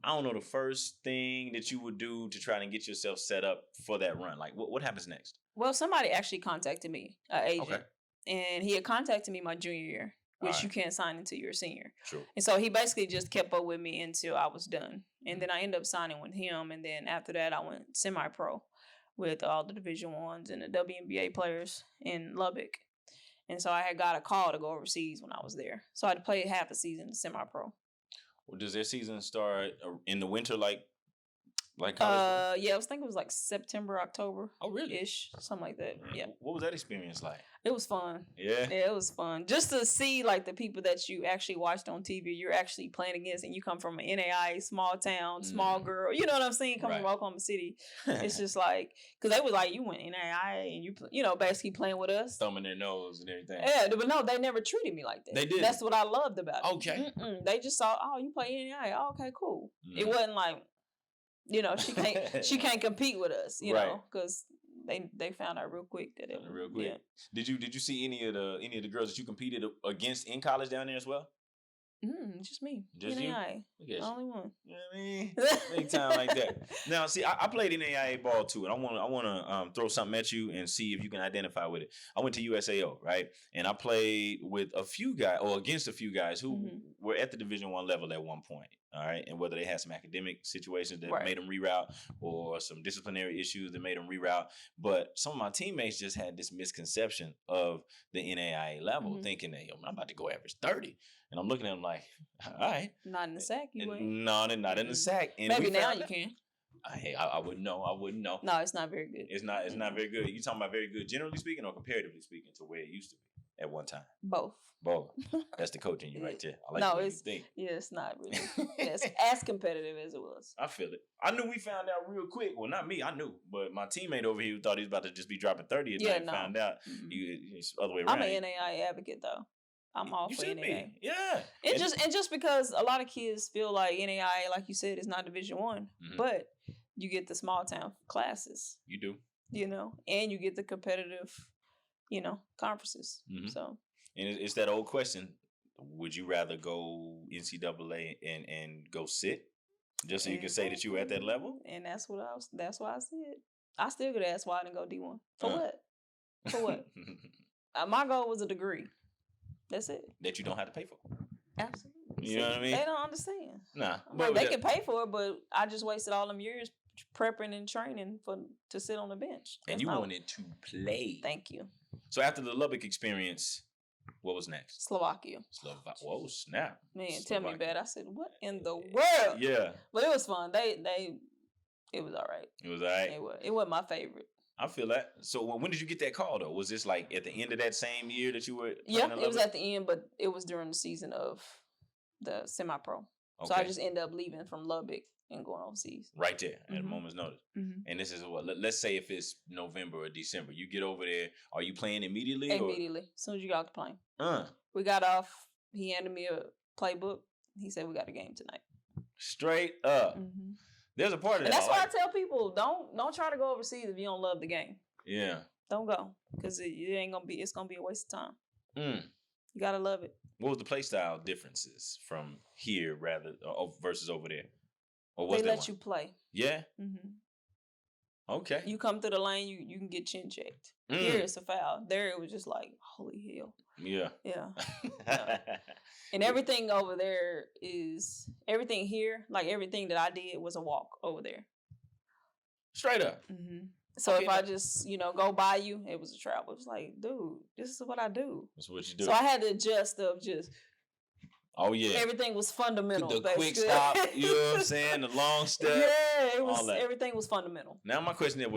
A: I don't know the first thing that you would do to try and get yourself set up for that run. Like, what happens next? Well,
B: somebody actually contacted me, an agent, and he had contacted me my junior year, which you can't sign until you're a senior.
A: True.
B: And so he basically just kept up with me until I was done. And then I ended up signing with him. And then after that, I went semi-pro with all the Division I's and the WNBA players in Lubbock. And so I had got a call to go overseas when I was there. So I had to play half a season semi-pro.
A: Well, does their season start in the winter like college?
B: Yeah, I was thinking it was like September, October.
A: Oh, really?
B: Ish, something like that. Yeah.
A: What was that experience like?
B: It was fun.
A: Yeah.
B: Yeah, it was fun. Just to see like the people that you actually watched on TV, you're actually playing against, and you come from an NAIA, small town, small girl. You know what I'm saying? Coming from Oklahoma City. It's just like, because they was like, you went NAIA and you basically playing with us.
A: Thumbing their nose and everything.
B: Yeah, but no, they never treated me like that.
A: They did.
B: That's what I loved about it.
A: Okay.
B: They just saw, oh, you play NAIA. Oh, okay, cool. It wasn't like, she can't compete with us, know, because they found out real quick that
A: real quick. Yeah. Did you see any of the girls that you competed against in college down there as well?
B: Just me.
A: Just
B: NAIA.
A: You?
B: The only one.
A: You know what I mean? Big time like that. Now, see, I played NAIA ball too, and I want to throw something at you and see if you can identify with it. I went to USAO, right? And I played with a few guys, or against a few guys who were at the Division I level at one point. All right, and whether they had some academic situations that made them reroute or some disciplinary issues that made them reroute. But some of my teammates just had this misconception of the NAIA level, thinking that, I'm about to go average 30. And I'm looking at them like, all right.
B: Not in the sack, you ain't.
A: No, they're not in the sack. And
B: maybe now you can.
A: Hey, I wouldn't know.
B: No, it's not very good.
A: It's not very good. You talking about very good generally speaking or comparatively speaking to where it used to be at one time?
B: Both.
A: That's the coach in you right there. I like
B: no,
A: what you think.
B: Yeah, it's not really. It's as competitive as it was.
A: I feel it. I knew we found out real quick. Well, not me. I knew. But my teammate over here thought he was about to just be dropping 30 and found out it's the other way around.
B: I'm an NAIA advocate, though. I'm all for NAIA.
A: Yeah.
B: And just because a lot of kids feel like NAIA, like you said, is not Division I, but you get the small town classes.
A: You do.
B: And you get the competitive, conferences. So.
A: And it's that old question: would you rather go NCAA and go sit just so you can say that you were at that level?
B: And that's why I said I still could ask why I didn't go D1 for what? For what? My goal was a degree. That's it.
A: That you don't have to pay for.
B: Absolutely.
A: You know what I mean?
B: They don't understand.
A: Nah,
B: but they can pay for it, but I just wasted all them years prepping and training to sit on the bench.
A: And you wanted to play.
B: Thank you.
A: So after the Lubbock experience, what was next?
B: Slovakia.
A: Whoa, snap.
B: Man, tell me about it. I said, what in the world?
A: Yeah.
B: But it was fun. It was all right.
A: It was all right?
B: It wasn't my favorite.
A: I feel that. So when did you get that call, though? Was this like at the end of that same year that you were
B: Yeah, it was at the end, but it was during the season of the semi-pro. Okay. So I just ended up leaving from Lubbock and going overseas.
A: Right there, at a moment's notice. And this is what, let's say if it's November or December, you get over there, are you playing immediately?
B: Immediately, as soon as you got off the plane. We got off, he handed me a playbook. He said, we got a game tonight.
A: Straight up. There's a part of that.
B: And that's why I tell people, don't try to go overseas if you don't love the game.
A: Yeah.
B: Don't go, because it's going to be a waste of time. You got to love it.
A: What was the play style differences from here versus over there? Or was
B: they let you play.
A: Yeah? Okay.
B: You come through the lane, you can get chin checked. Here it's a foul. There it was just like, holy hell.
A: Yeah.
B: Yeah. And everything over there everything here, like everything that I did was a walk over there.
A: Straight up.
B: So if I just, go by you, it was a travel. It was like, dude, this is what I do.
A: That's what you do.
B: So I had to adjust of just
A: Oh yeah.
B: Everything was fundamental.
A: The quick stop, you know what I'm saying? The long step.
B: Yeah, it was.
A: All that.
B: Everything was fundamental.
A: Now my question is,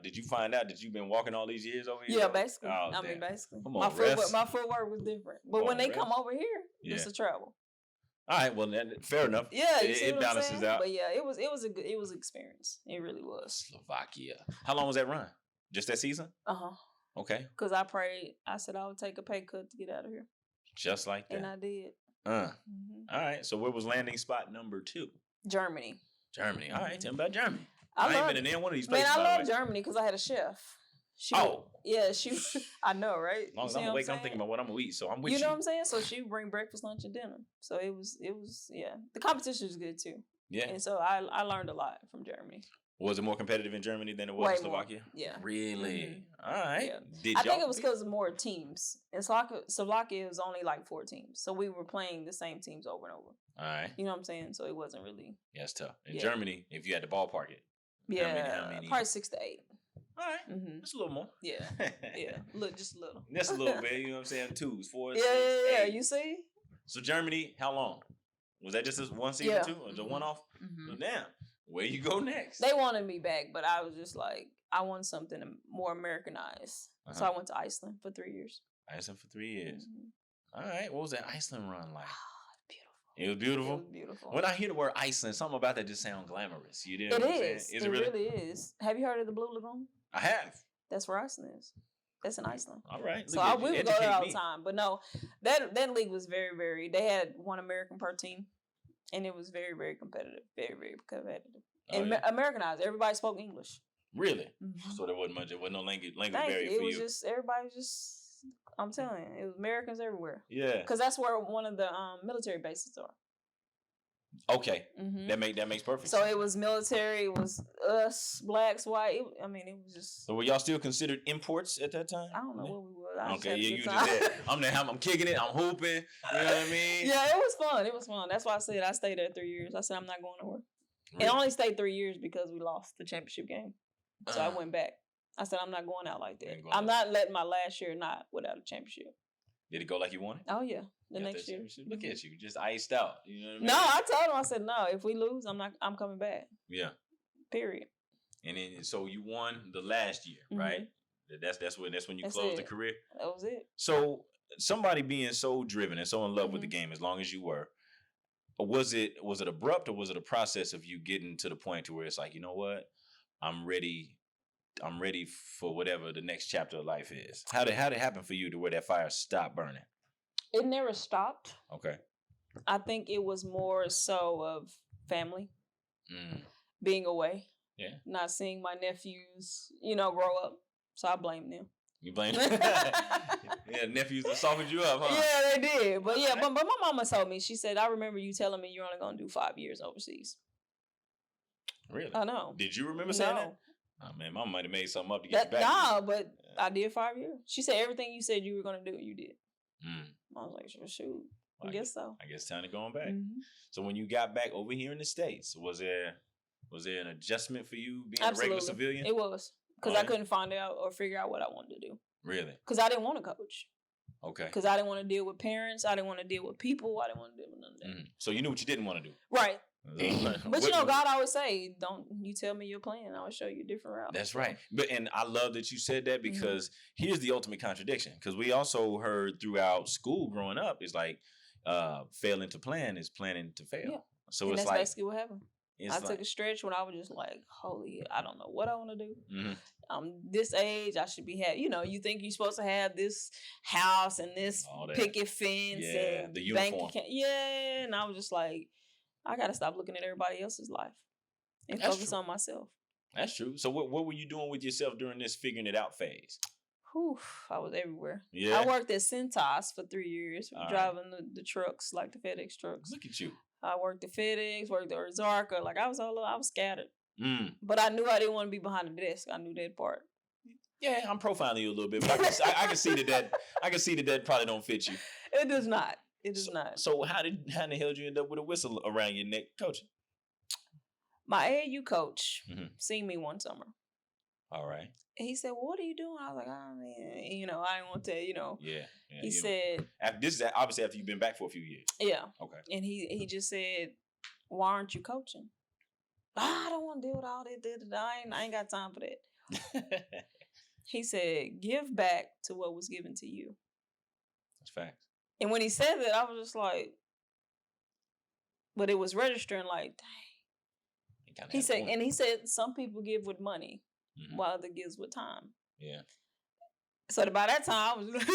A: did you find out that you've been walking all these years over here?
B: Yeah, basically.
A: Oh,
B: I mean, basically.
A: Come on,
B: my footwork was different. But when they come over here, it's a travel.
A: All right, well, fair enough.
B: Yeah,
A: it balances out.
B: But yeah, it was an experience. It really was.
A: Slovakia. How long was that run? Just that season? Okay.
B: Because I prayed. I said I would take a pay cut to get out of here.
A: Just like that.
B: And I did.
A: All right. So where was landing spot number 2?
B: Germany.
A: All right. Tell me about Germany. I ain't been in one of these places.
B: Man, I love Germany because I had a chef. Yeah, I know, right?
A: As long as I'm awake, I'm thinking about what I'm gonna eat. So I'm with you.
B: You know what I'm saying? So she would bring breakfast, lunch, and dinner. So it was, yeah. The competition was good too.
A: Yeah.
B: And so I learned a lot from Germany.
A: Was it more competitive in Germany than it was in Slovakia?
B: Yeah.
A: Really? All right.
B: Yeah. I think it was because of more teams. In Slovakia, it was only like 4 teams. So we were playing the same teams over and over.
A: All right.
B: You know what I'm saying? So it wasn't really.
A: Yeah, it's tough. In Germany, if you had to ballpark it.
B: Yeah. How many? Probably 6 to 8.
A: All right. Just a little more.
B: Yeah. Yeah. Just a little.
A: Just a little bit. You know what I'm saying? 2s, 4s.
B: Yeah. You see?
A: So Germany, how long? Was that just this one season too? Or the one-off? Well, damn. Where you go next?
B: They wanted me back, but I was just like, I want something more Americanized. So I went to Iceland for 3 years.
A: Iceland for 3 years. All right. What was that Iceland run like?
B: Beautiful.
A: It was beautiful?
B: It was beautiful.
A: When I hear the word Iceland, something about that just sounds glamorous. You know what I'm saying?
B: Is it really is. Have you heard of the Blue Lagoon?
A: I have.
B: That's where Iceland is. That's in Iceland.
A: All right.
B: So we would go there all the time. But no, that league was very, very, they had 1 American per team. And it was very, very competitive. Very, very competitive. And Americanized. Everybody spoke English.
A: Really? So there wasn't no language barrier for you.
B: Everybody was just, I'm telling you, it was Americans everywhere.
A: Yeah.
B: Because that's where one of the military bases are.
A: Okay. That makes perfect sense.
B: So it was military, it was us, blacks, white. It was just.
A: So were y'all still considered imports at that time?
B: I don't know what we were.
A: Okay, yeah, you just said, I'm kicking it, I'm hooping. You know what I mean?
B: Yeah, it was fun. It was fun. That's why I said I stayed there 3 years. I said I'm not going nowhere. Really? And I only stayed 3 years because we lost the championship game. So I went back. I said I'm not going out like that. I'm not letting my last year not without a championship.
A: Did it go like you wanted?
B: Oh yeah, the next year.
A: Look at you, just iced out. You know what I mean?
B: No, I told him. I said no. If we lose, I'm coming back.
A: Yeah.
B: Period.
A: And then so you won the last year, right? That's when you closed the career.
B: That was it.
A: So somebody being so driven and so in love with the game, as long as you were, was it abrupt or was it a process of you getting to the point to where it's like, you know what, I'm ready for whatever the next chapter of life is? How did it happen for you to where that fire stopped burning?
B: It never stopped.
A: Okay.
B: I think it was more so of family, being away, not seeing my nephews, grow up. So I blame them.
A: You blame them? Yeah, nephews that softened you up, huh?
B: Yeah, they did. But yeah, but my mama told me, she said, I remember you telling me you're only going to do 5 years overseas.
A: Really?
B: I know.
A: Did you remember saying that? Oh, man, mama might have made something up to get back.
B: Nah, but I did 5 years. She said everything you said you were going to do, you did. I was like, shoot. I guess so.
A: I guess time to go on back. So when you got back over here in the States, was there an adjustment for you being a regular civilian?
B: It was. Because I couldn't find out or figure out what I wanted to do.
A: Really?
B: Because I didn't want to coach.
A: Okay.
B: Because I didn't want to deal with parents. I didn't want to deal with people. I didn't want to deal with none of that.
A: So you knew what you didn't want to do.
B: Right. But God always say, don't you tell me your plan. I will show you a different route.
A: That's right. And I love that you said that because here's the ultimate contradiction. Because we also heard throughout school growing up, it's like failing to plan is planning to fail. Yeah. So
B: and
A: it's
B: that's
A: like
B: basically what happened. I took a stretch when I was just like, holy, I don't know what I want to do. I'm this age, I should be you think you're supposed to have this house and this picket fence and
A: the uniform.
B: And I was just like, I got to stop looking at everybody else's life and focus on myself. That's
A: true. So what were you doing with yourself during this figuring it out phase?
B: I was everywhere.
A: Yeah.
B: I worked at Cintas for 3 years, driving the trucks, like the FedEx trucks.
A: Look at you.
B: I worked at FedEx, worked at Ozarka. Like I was scattered. But I knew I didn't want to be behind the desk. I knew that part.
A: Yeah, I'm profiling you a little bit, but I can see that probably don't fit you.
B: It does not. It does not.
A: So how the hell did you end up with a whistle around your neck coaching?
B: My AAU coach seen me one summer.
A: All right.
B: And he said, well, what are you doing? I was like, oh, man, you know, I didn't want to, you know.
A: Yeah.
B: He said.
A: This is obviously after you've been back for a few years.
B: Yeah.
A: Okay.
B: And he just said, why aren't you coaching? I don't want to deal with all that. I ain't got time for that. He said, give back to what was given to you.
A: That's facts.
B: And when he said that, I was just like, but it was registering like, dang. He said, some people give with money, while others gives with time. Yeah. So by that time, I was like,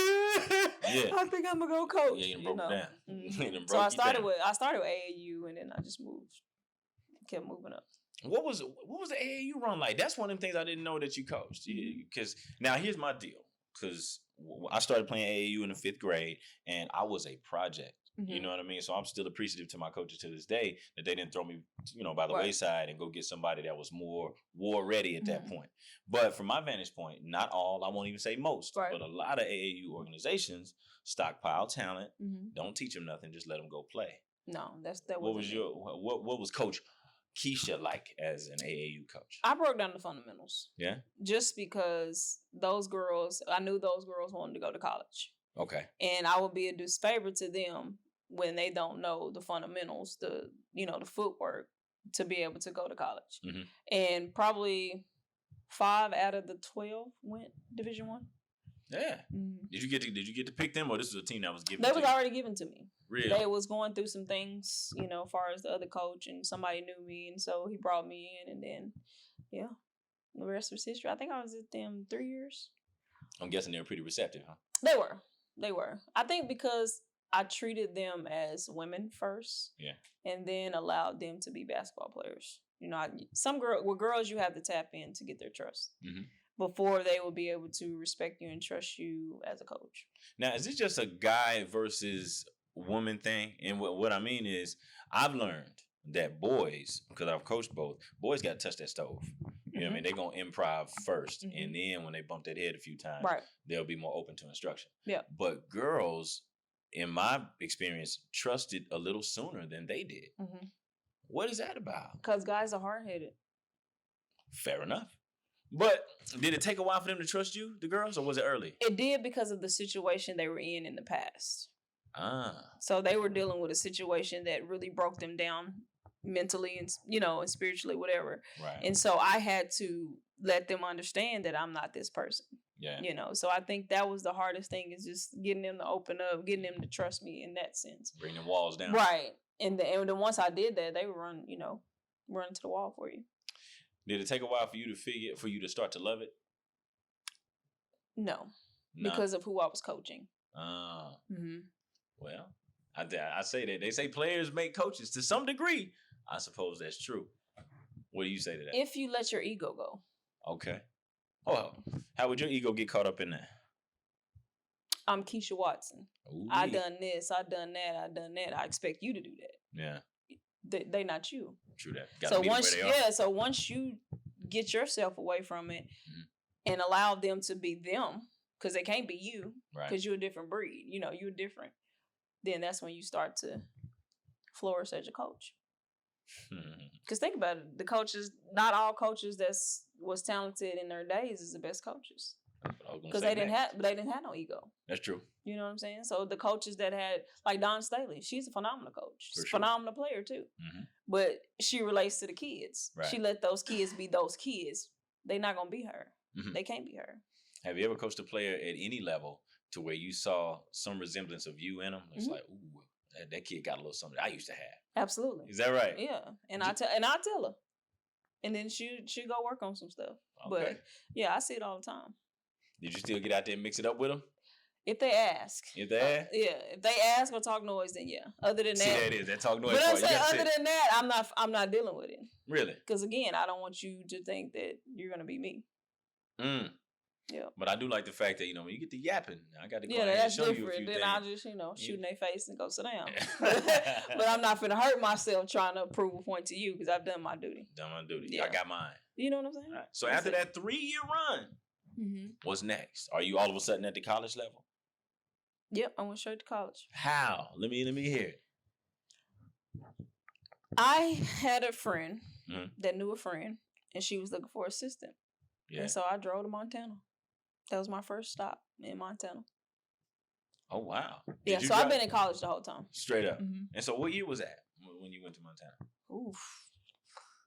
B: I think I'm gonna go coach.
A: Yeah, you broke down.
B: Mm-hmm. So I started with AAU, and then I just kept moving up.
A: What was the AAU run like? That's one of them things I didn't know that you coached. Because now here's my deal. Because I started playing AAU in the 5th grade, and I was a project. Mm-hmm. You know what I mean? So I'm still appreciative to my coaches to this day that they didn't throw me, by the wayside and go get somebody that was more war ready at that point. But from my vantage point, not all, I won't even say most, but a lot of AAU organizations stockpile talent, don't teach them nothing, just let them go play.
B: No, that
A: what was Coach Keisha like as an AAU coach?
B: I broke down the fundamentals.
A: Yeah.
B: Just because I knew those girls wanted to go to college.
A: Okay.
B: And I would be a disfavor to them when they don't know the fundamentals, the footwork to be able to go to college. Mm-hmm. And probably 5 out of the 12 went Division I.
A: Yeah. Mm-hmm. Did you get to pick them, or this was a team that was given?
B: They was already given to me.
A: Really?
B: They was going through some things, as far as the other coach, and somebody knew me, and so he brought me in, and then, the rest was history. I think I was at them 3 years.
A: I'm guessing they were pretty receptive, huh?
B: They were. I think because I treated them as women first, and then allowed them to be basketball players. Some girls you have to tap in to get their trust before they will be able to respect you and trust you as a coach.
A: Now, is this just a guy versus woman thing? And what I mean is, I've learned that boys, because I've coached both, boys got to touch that stove. You know what I mean? They're going to improv first. And then when they bump that head a few times, they'll be more open to instruction. Yeah. But girls, in my experience, trusted a little sooner than they did. Mm-hmm. What is that about?
B: Because guys are hard-headed.
A: Fair enough. But did it take a while for them to trust you, the girls, or was it early?
B: It did, because of the situation they were in the past. So they were dealing with a situation that really broke them down mentally and and spiritually, whatever. Right. And so I had to let them understand that I'm not this person. Yeah. So I think that was the hardest thing, is just getting them to open up, getting them to trust me in that sense.
A: Bring them walls down.
B: Right. And then once I did that, they would run to the wall for you.
A: Did it take a while for you to start to love it?
B: No. Because of who I was coaching.
A: Well, I say that. They say players make coaches to some degree. I suppose that's true. What do you say to that?
B: If you let your ego go.
A: Okay. Oh, how would your ego get caught up in that?
B: I'm Keisha Watson. Ooh. I done this. I done that. I done that. I expect you to do that. Yeah. They not you.
A: True that. Gotta meet them where they are.
B: So once you get yourself away from it and allow them to be them, because they can't be you, because you're a different breed. You're different. Then that's when you start to flourish as a coach. Because think about it, the coaches, not all coaches that was talented in their days is the best coaches. Because they didn't have no ego.
A: That's true.
B: You know what I'm saying? So the coaches that had, like Dawn Staley, she's a phenomenal coach. She's a phenomenal player too. Mm-hmm. But she relates to the kids. Right. She let those kids be those kids. They're not gonna be her. Mm-hmm. They can't be her.
A: Have you ever coached a player at any level to where you saw some resemblance of you in them? It's like, ooh, that kid got a little something I used to have.
B: Absolutely.
A: Is that right?
B: Yeah. And I tell her. And then she go work on some stuff. Okay. But yeah, I see it all the time.
A: Did you still get out there and mix it up with them?
B: If they ask.
A: If they ask?
B: Yeah. If they ask or talk noise, then yeah. Other than that.
A: See, that is. That talk noise.
B: But I'm saying, other than that, I'm not dealing with it.
A: Really?
B: Because again, I don't want you to think that you're going to be me. Yeah.
A: But I do like the fact that, when you get to yapping, I got to go ahead and show you a few things.
B: Then I'll just, shoot in their face and go sit down. But I'm not finna hurt myself trying to prove a point to you, because I've done my duty.
A: Yeah. I got mine.
B: You know what I'm saying?
A: Right. So after that 3-year run, what's next? Are you all of a sudden at the college level?
B: Yep, I went straight to college.
A: How? Let me hear it.
B: I had a friend that knew a friend, and she was looking for an assistant.
A: Yeah.
B: And so I drove to Montana. That was my first stop in Montana.
A: Oh, wow.
B: Yeah, so I've been in college the whole time.
A: Straight up. Mm-hmm. And so what year was that when you went to Montana?
B: Oof.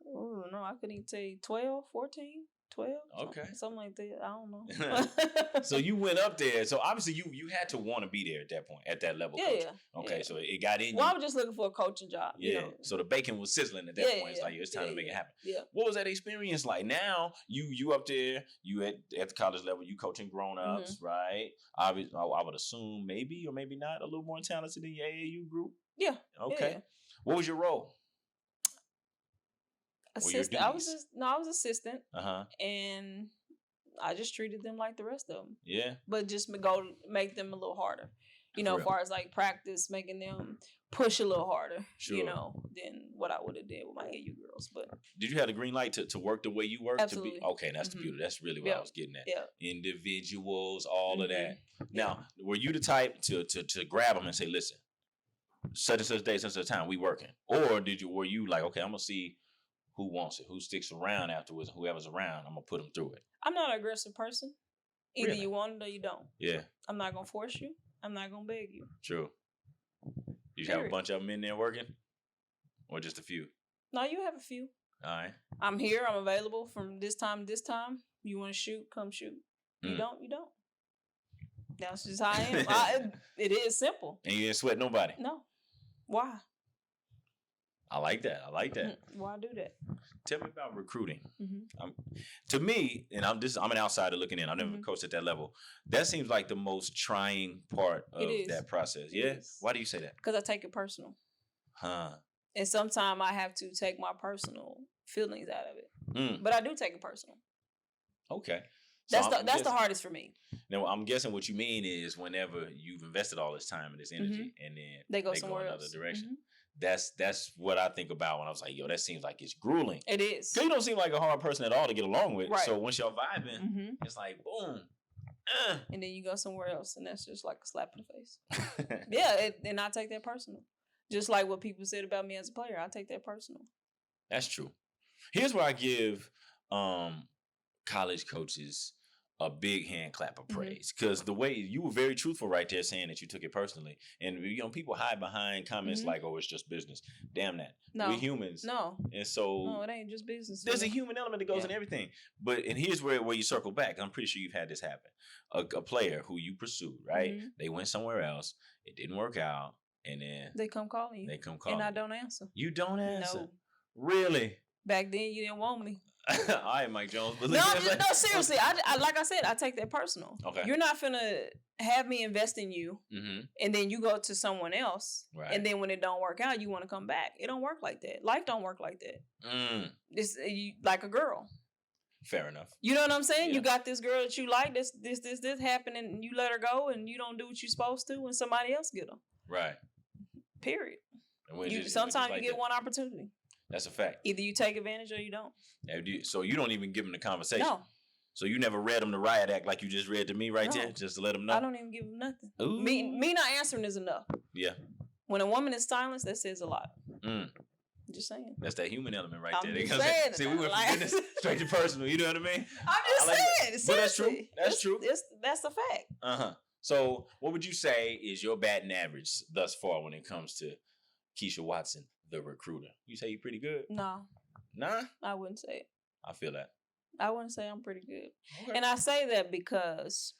B: Oh, no, I couldn't even tell you. 12, 14, 12.
A: Okay.
B: Something like that. I don't know.
A: So you went up there. So obviously you had to want to be there at that point, at that level.
B: Yeah,
A: coach. Okay, so it got in you.
B: Well, I was just looking for a coaching job.
A: Yeah.
B: You know?
A: So the bacon was sizzling at that point. It's like, it's time to make it happen.
B: Yeah.
A: What was that experience like? Now you up there, you at the college level, you coaching grown-ups, right? I would assume maybe or maybe not a little more talented than your AAU group.
B: Yeah.
A: Okay. Yeah. What was your role?
B: Assistant. I was assistant. And I just treated them like the rest of them. Yeah. But just make them a little harder. You know, as far as like practice, making them push a little harder, you know, than what I would have did with my AU girls. But
A: did you have the green light to work the way you work?
B: Absolutely.
A: Okay, that's the beauty. That's really what I was getting at. Yeah. Individuals, all of that. Now, were you the type to grab them and say, listen, such and such day, such a time, we working? Or were you like, okay, I'm going to see who wants it, who sticks around afterwards, and whoever's around, I'm going to put them through it? I'm
B: not an aggressive person. Either you want it or you don't. Yeah. I'm not going to force you. I'm not going to beg you. True.
A: You have a bunch of them in there working? Or just a few?
B: No, you have a few.
A: All right.
B: I'm here. I'm available from this time to this time. You want to shoot, come shoot. You don't, you don't. That's just how I am. It is simple.
A: And you didn't sweat nobody?
B: No. Why?
A: I like that.
B: Why do that?
A: Tell me about recruiting. To me, and I'm an outsider looking in. I've never coached at that level. That seems like the most trying part of that process. Yeah? Why do you say that?
B: Because I take it personal. And sometimes I have to take my personal feelings out of it. But I do take it personal.
A: Okay.
B: So that's the hardest for me.
A: Now, I'm guessing what you mean is whenever you've invested all this time and this energy and then they go
B: somewhere
A: another direction. That's what I think about when I was like, yo, that seems like it's grueling.
B: It is.
A: Because you don't seem like a hard person at all to get along with. Right. So once y'all vibing, it's like, boom.
B: And then you go somewhere else, and that's just like a slap in the face. Yeah, and I take that personal. Just like what people said about me as a player, I take that personal.
A: That's true. Here's where I give college coaches a big hand clap of praise, because the way you were very truthful right there, saying that you took it personally, and people hide behind comments like, "Oh, it's just business." Damn that, we're humans.
B: No,
A: and so
B: it ain't just business.
A: There's a human element that goes in everything. And here's where you circle back. I'm pretty sure you've had this happen. A player who you pursued, right? They went somewhere else. It didn't work out, and then
B: they come calling you. And I don't answer.
A: You don't answer.
B: No.
A: Really?
B: Back then, you didn't want me.
A: All right, Mike Jones.
B: No, seriously. I like I said, I take that personal. Okay. You're not finna have me invest in you, and then you go to someone else, and then when it don't work out, you want to come back. It don't work like that. Life don't work like that. It's like a girl.
A: Fair enough.
B: You know what I'm saying? Yeah. You got this girl that you like. This happened, and you let her go, and you don't do what you're supposed to, and somebody else get them. Right. Period. Sometimes you get one opportunity.
A: That's a fact.
B: Either you take advantage or you don't.
A: So you don't even give them the conversation.
B: No.
A: So you never read them the riot act like you just read to me there, just to let them know.
B: I don't even give them nothing. Ooh. Me not answering is enough. Yeah. When a woman is silenced, that says a lot. Just saying.
A: That's that human element right there.
B: Just saying.
A: See, we went from business straight to personal. You know what I mean?
B: I'm just saying.
A: But that's true. That's true.
B: That's a fact.
A: So what would you say is your batting average thus far when it comes to Keisha Watson, the recruiter? You say you're pretty good?
B: No.
A: Nah?
B: I wouldn't say it.
A: I feel that.
B: I wouldn't say I'm pretty good. Okay. And I say that because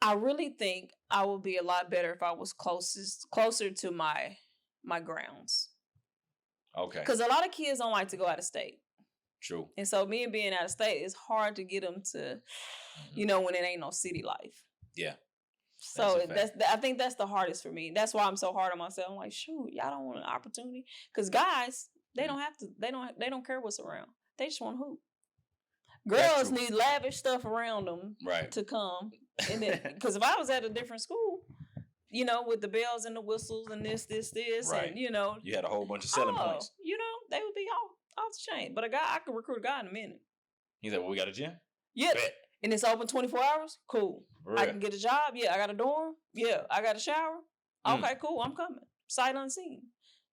B: I really think I would be a lot better if I was closer to my grounds. Okay. Because a lot of kids don't like to go out of state.
A: True.
B: And so me being out of state, it's hard to get them to, when it ain't no city life. Yeah. So I think that's the hardest for me. That's why I'm so hard on myself. I'm like, shoot, y'all don't want an opportunity, because guys, they don't have to. They don't care what's around. They just want to hoop. Girls need lavish stuff around them to come, and then because if I was at a different school, with the bells and the whistles and this, and
A: you had a whole bunch of selling points.
B: They would be off the chain. But I could recruit a guy in a minute.
A: He said, "Well, we got a gym."
B: Yeah. Bet. And it's open 24 hours? Cool. Really? I can get a job? Yeah. I got a dorm? Yeah. I got a shower? Okay, cool. I'm coming. Sight unseen.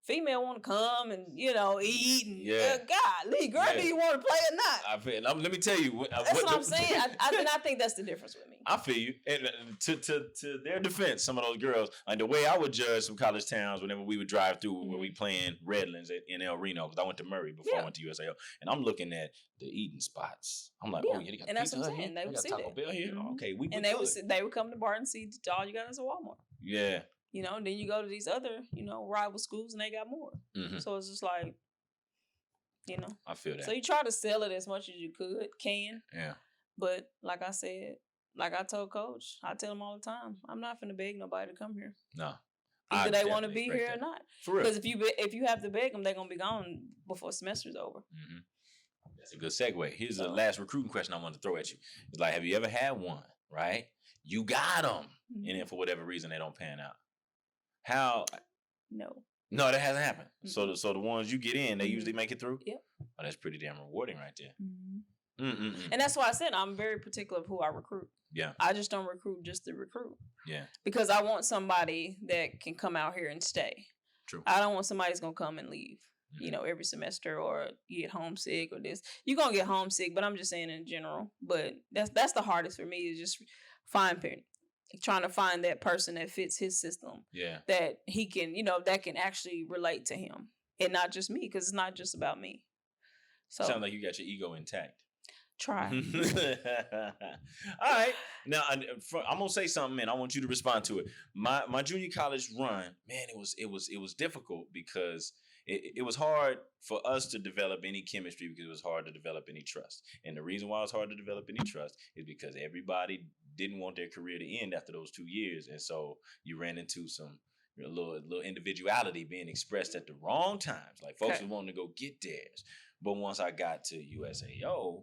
B: female want to come and, eat and,
A: Yeah.
B: golly, girl, do you want to play or not?
A: Let me tell you.
B: That's what I'm saying. I think that's the difference with me.
A: I feel you. And to their defense, some of those girls, like the way I would judge some college towns whenever we would drive through when we playing Redlands in El Reno, because I went to Murray before I went to USAO, and I'm looking at the eating spots. I'm like, oh yeah, they got
B: and
A: Pizza
B: that's what
A: Hut
B: I'm saying.
A: here.
B: They would see
A: Taco
B: that.
A: Bell here.
B: Mm-hmm.
A: Okay,
B: they would come to Barton and see all you got is a Walmart.
A: Yeah.
B: Then you go to these other, rival schools and they got more. Mm-hmm. So it's just like,
A: I feel that.
B: So you try to sell it as much as you can.
A: Yeah.
B: But like I said, like I told Coach, I tell him all the time, I'm not finna beg nobody to come here.
A: No.
B: Either they want to be here or not.
A: For real.
B: Because if you have to beg them, they're gonna be gone before semester's over.
A: Mm-hmm. That's a good segue. Here's the last recruiting question I want to throw at you. It's like, have you ever had one? Right? You got them, and then for whatever reason they don't pan out. How? No, that hasn't happened. Mm-hmm. So the ones you get in, they usually make it through.
B: Yep.
A: Oh, that's pretty damn rewarding right there.
B: Mm-hmm. And that's why I said I'm very particular of who I recruit.
A: Yeah.
B: I just don't recruit just to recruit.
A: Yeah.
B: Because I want somebody that can come out here and stay.
A: True.
B: I don't want somebody that's gonna come and leave. Every semester, or you get homesick or this. You're gonna get homesick, but I'm just saying in general. But that's the hardest for me, is just trying to find that person that fits his system. Yeah. That he can, that can actually relate to him, and not just me, because it's not just about me. So
A: sounds like you got your ego intact.
B: Try.
A: All right. Now I'm gonna say something, and I want you to respond to it. My junior college run, man, it was difficult because it was hard for us to develop any chemistry, because it was hard to develop any trust. And the reason why it was hard to develop any trust is because everybody didn't want their career to end after those 2 years, and so you ran into some little individuality being expressed at the wrong times. Like folks were wanting to go get theirs. But once I got to USAO,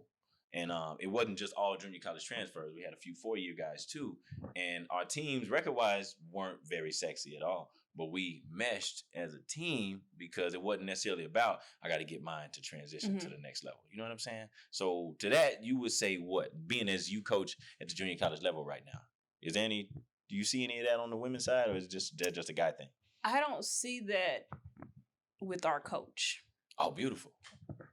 A: and it wasn't just all junior college transfers. We had a few 4-year guys too. And our teams, record-wise, weren't very sexy at all. But we meshed as a team because it wasn't necessarily about, I got to get mine to transition to the next level. You know what I'm saying? So to that, you would say what? Being as you coach at the junior college level right now, do you see any of that on the women's side, or is that just a guy thing?
B: I don't see that with our coach.
A: Oh, beautiful.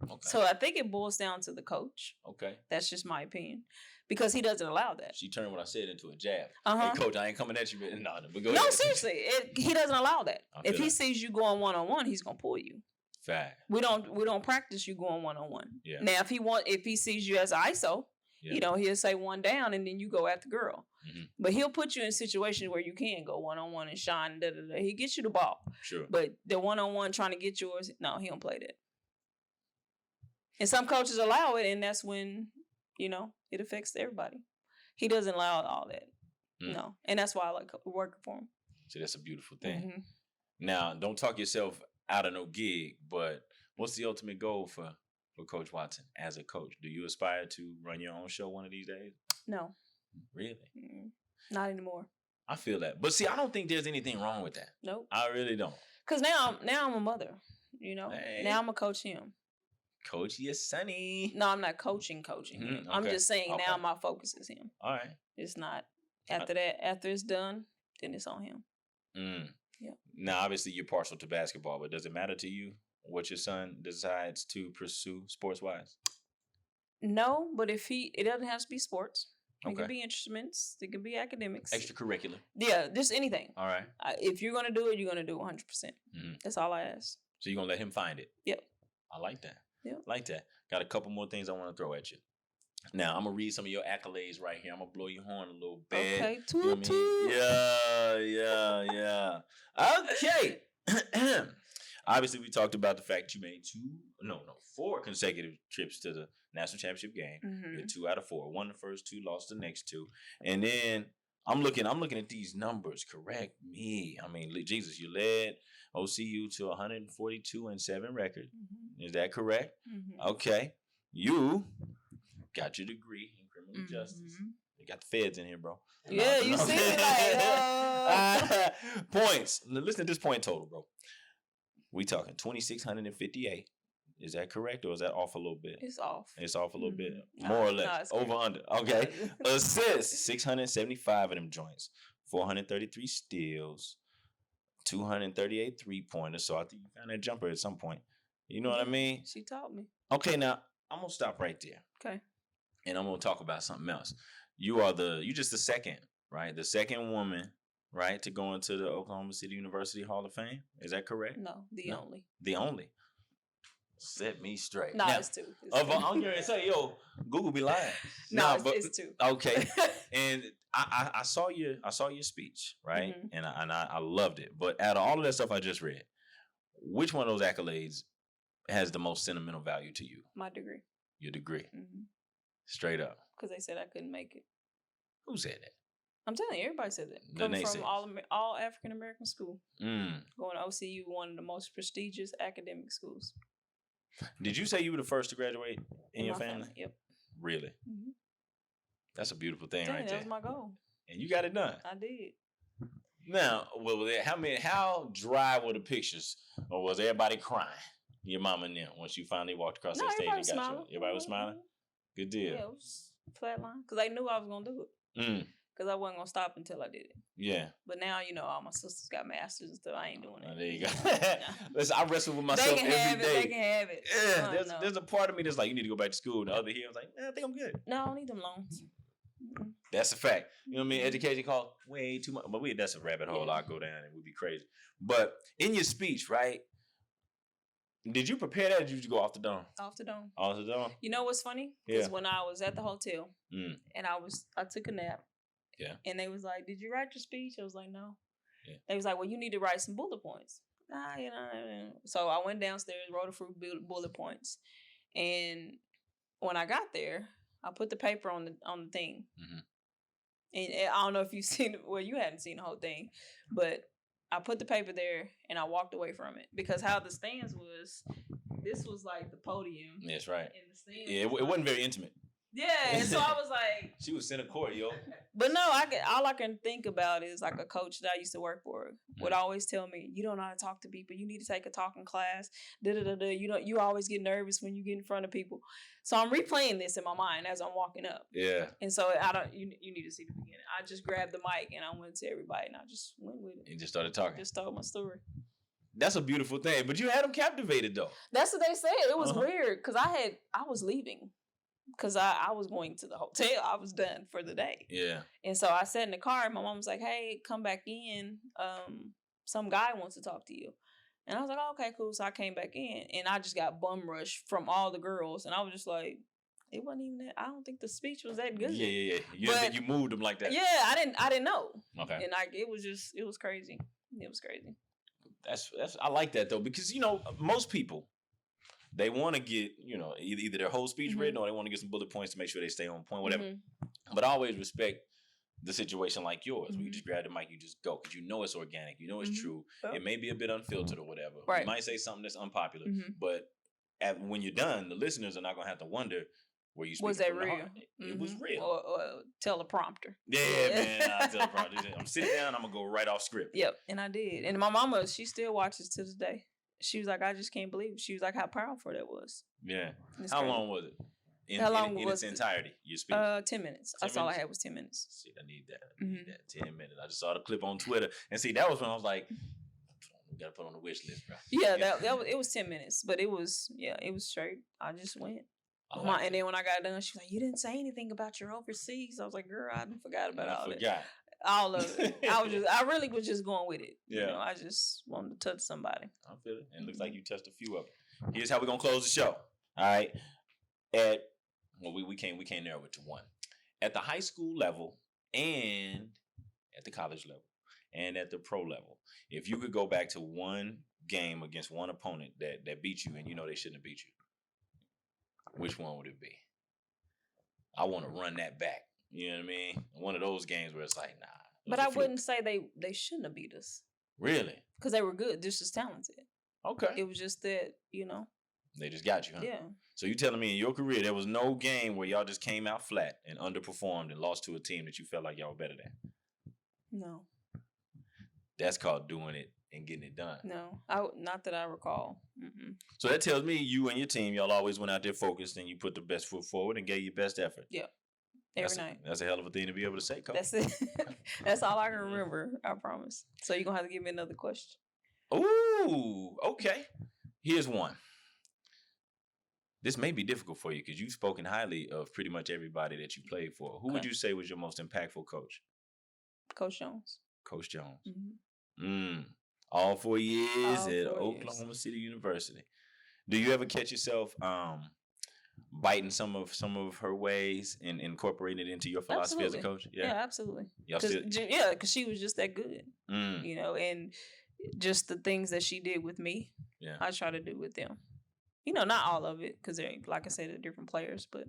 A: Okay.
B: So I think it boils down to the coach.
A: Okay.
B: That's just my opinion. Because he doesn't allow that.
A: She turned what I said into a jab. Hey, coach, I ain't coming at you. But go
B: no,
A: ahead.
B: Seriously. He doesn't allow that. If he sees you going one-on-one, he's going to pull you.
A: Fact.
B: We don't practice you going one-on-one.
A: Yeah.
B: Now, if he sees you as an ISO, he'll say one down and then you go at the girl. Mm-hmm. But he'll put you in situations where you can go one-on-one and shine. He gets you the ball.
A: Sure.
B: But the one-on-one trying to get yours, no, he don't play that. And some coaches allow it, and that's when, it affects everybody. He doesn't allow all that. No. And that's why I like working for him.
A: See, that's a beautiful thing. Mm-hmm. Now, don't talk yourself out of no gig, but what's the ultimate goal for Coach Watson as a coach? Do you aspire to run your own show one of these days?
B: No.
A: Really?
B: Not anymore.
A: I feel that. But see, I don't think there's anything wrong with that.
B: Nope.
A: I really don't.
B: Because now I'm a mother, Hey. Now I'm going to coach him.
A: Coach your sonny.
B: No, I'm not coaching him. Okay. I'm just saying now my focus is him.
A: All right.
B: It's not. After that, after it's done, then it's on him. Yeah. Now,
A: obviously, you're partial to basketball, but does it matter to you what your son decides to pursue sports-wise?
B: No, but it doesn't have to be sports. It could be instruments. It could be academics.
A: Extracurricular.
B: Yeah, just anything.
A: All right.
B: If you're going to do it, you're going to do it 100%. That's all I ask.
A: So you're going to let him find it?
B: Yep.
A: I like that.
B: Yep.
A: Like that. Got a couple more things I want to throw at you. Now, I'm going to read some of your accolades right here. I'm going to blow your horn a little bit.
B: Okay.
A: Toot, toot. Yeah. Okay. Obviously, we talked about the fact you made 4 consecutive trips to the national championship game. You had 2 out of 4. Won the first 2, lost the next 2. And then I'm looking at these numbers. Correct me. I mean, Jesus, you led OCU to 142-7 record. Is that correct? Okay. You got your degree in criminal justice. You got the feds in here, bro.
B: Yeah, you see it like
A: points. Listen to this point total, bro. We talking 2,658. Is that correct, or is that off a little bit?
B: It's off.
A: It's off a little bit, more or less. Over under. Okay. Assists 675 of them joints. 433 steals. 238 3-pointers. So I think you found that jumper at some point. You know what I mean?
B: She taught me.
A: Okay, now I'm gonna stop right there.
B: Okay.
A: And I'm gonna talk about something else. You just the second, right? The second woman, right, to go into the Oklahoma City University Hall of Fame. Is that correct?
B: No, the only.
A: The only. Set me straight.
B: No,
A: now,
B: it's two.
A: I'm going to say, yo, Google be lying.
B: No, it's two.
A: Okay. And I saw your speech, right? Mm-hmm. And I loved it. But out of all of that stuff I just read, which one of those accolades has the most sentimental value to you?
B: My degree.
A: Your degree.
B: Mm-hmm.
A: Straight up.
B: Because they said I couldn't make it.
A: Who said that?
B: I'm telling you, everybody said that. Coming from all African American school. Going to OCU, one of the most prestigious academic schools.
A: Did you say you were the first to graduate in your family?
B: Yep.
A: Really?
B: Mm-hmm.
A: That's a beautiful thing, right there.
B: That was my goal.
A: And you got it done.
B: I did.
A: Now, how dry were the pictures, or was everybody crying? Your mama and them once you finally walked across that stage and got you. Everybody was smiling. Good deal.
B: Yeah, it was flatline because they knew I was gonna do it. Because I wasn't gonna stop until I did it. Yeah. But now, all my sisters got masters and stuff. I ain't doing it.
A: There you go. Listen, I wrestle with myself every day.
B: They can have it.
A: Yeah. There's a part of me that's like, you need to go back to school. And the other here, I was like, I think I'm good.
B: No, I don't need them loans. Mm-hmm.
A: That's a fact. You know what I mean? Education costs way too much. But that's a rabbit hole I'll go down and we'd be crazy. But in your speech, right? Did you prepare that or did you go off the dome?
B: Off the dome.
A: Off the dome?
B: You know what's funny? Because when I was at the hotel and I took a nap. Yeah. And they was like, did you write your speech? I was like, no. Yeah. They was like, well, you need to write some bullet points. So I went downstairs, wrote a few bullet points. And when I got there, I put the paper on the thing. Mm-hmm. And I don't know if you've seen it. Well, you hadn't seen the whole thing. But I put the paper there and I walked away from it. Because how the stands was, this was like the podium.
A: That's right.
B: And the stands
A: it wasn't very intimate.
B: Yeah, and so I was like...
A: She was center court, yo.
B: But no, all I can think about is like a coach that I used to work for would always tell me, you don't know how to talk to people. You need to take a talking class. You always get nervous when you get in front of people. So I'm replaying this in my mind as I'm walking up. Yeah. And so you need to see the beginning. I just grabbed the mic and I went to everybody and I just went with it.
A: And just started talking.
B: Just told my story.
A: That's a beautiful thing. But you had them captivated though.
B: That's what they said. It was weird because I was leaving. Because I was going to the hotel. I was done for the day. Yeah. And so I sat in the car and my mom was like, hey, come back in. Some guy wants to talk to you. And I was like, oh, okay, cool. So I came back in and I just got bum rushed from all the girls. And I was just like, it wasn't even that. I don't think the speech was that good.
A: Yeah. You didn't think you moved them like that.
B: Yeah, I didn't know. Okay. And it was crazy. It was crazy.
A: I like that though, because, most people, they want to get, either their whole speech written or they want to get some bullet points to make sure they stay on point, whatever. Mm-hmm. But I always respect the situation like yours, where you just grab the mic, you just go, because it's organic, it's true. Oh. It may be a bit unfiltered or whatever. Right. You might say something that's unpopular, but when you're done, the listeners are not going to have to wonder where you speak. Was that real? It was real.
B: Or teleprompter.
A: Yeah, man. Teleprompter. I'm sitting down, I'm going to go right off script.
B: Yep, and I did. And my mama, she still watches to this day. She was like, I just can't believe it. She was like, how powerful that was.
A: Yeah. How long was it? In its entirety, your speech?
B: 10 minutes. That's all I had was 10 minutes.
A: See, I need that. 10 minutes. I just saw the clip on Twitter. And see, that was when I was like, we got to put on the wish list, bro.
B: Yeah, it was 10 minutes. But it was straight. I just went. And then when I got done, she was like, you didn't say anything about your overseas. I was like, girl, I forgot about all that. All of it. I really was just going with it. Yeah. I just wanted to touch somebody.
A: I feel it. And it looks like you touched a few of them. Here's how we're gonna close the show. All right. We can't narrow it to one. At the high school level and at the college level and at the pro level, if you could go back to one game against one opponent that beat you and they shouldn't have beat you, which one would it be? I want to run that back. You know what I mean? One of those games where it's like, nah.
B: But I wouldn't say they shouldn't have beat us.
A: Really?
B: Because they were good. They're just talented.
A: Okay.
B: It was just that,
A: They just got you, huh?
B: Yeah.
A: So you telling me in your career there was no game where y'all just came out flat and underperformed and lost to a team that you felt like y'all were better than?
B: No.
A: That's called doing it and getting it done.
B: No. Not that I recall. Mm-mm.
A: So that tells me you and your team, y'all always went out there focused and you put the best foot forward and gave your best effort.
B: Yeah. Every night.
A: That's a hell of a thing to be able to say, Coach.
B: That's it. That's all I can remember. I promise. So you're gonna have to give me another question.
A: Ooh, okay. Here's one. This may be difficult for you because you've spoken highly of pretty much everybody that you played for. Who would you say was your most impactful coach?
B: Coach Jones.
A: Coach Jones. All 4 years at Oklahoma City University. Do you ever catch yourself biting some of her ways and incorporating it into your philosophy as a coach?
B: Yeah, absolutely. Because she was just that good. You know, and just the things that she did with me, I try to do with them. You know, not all of it, because they're, like I said, they're different players. But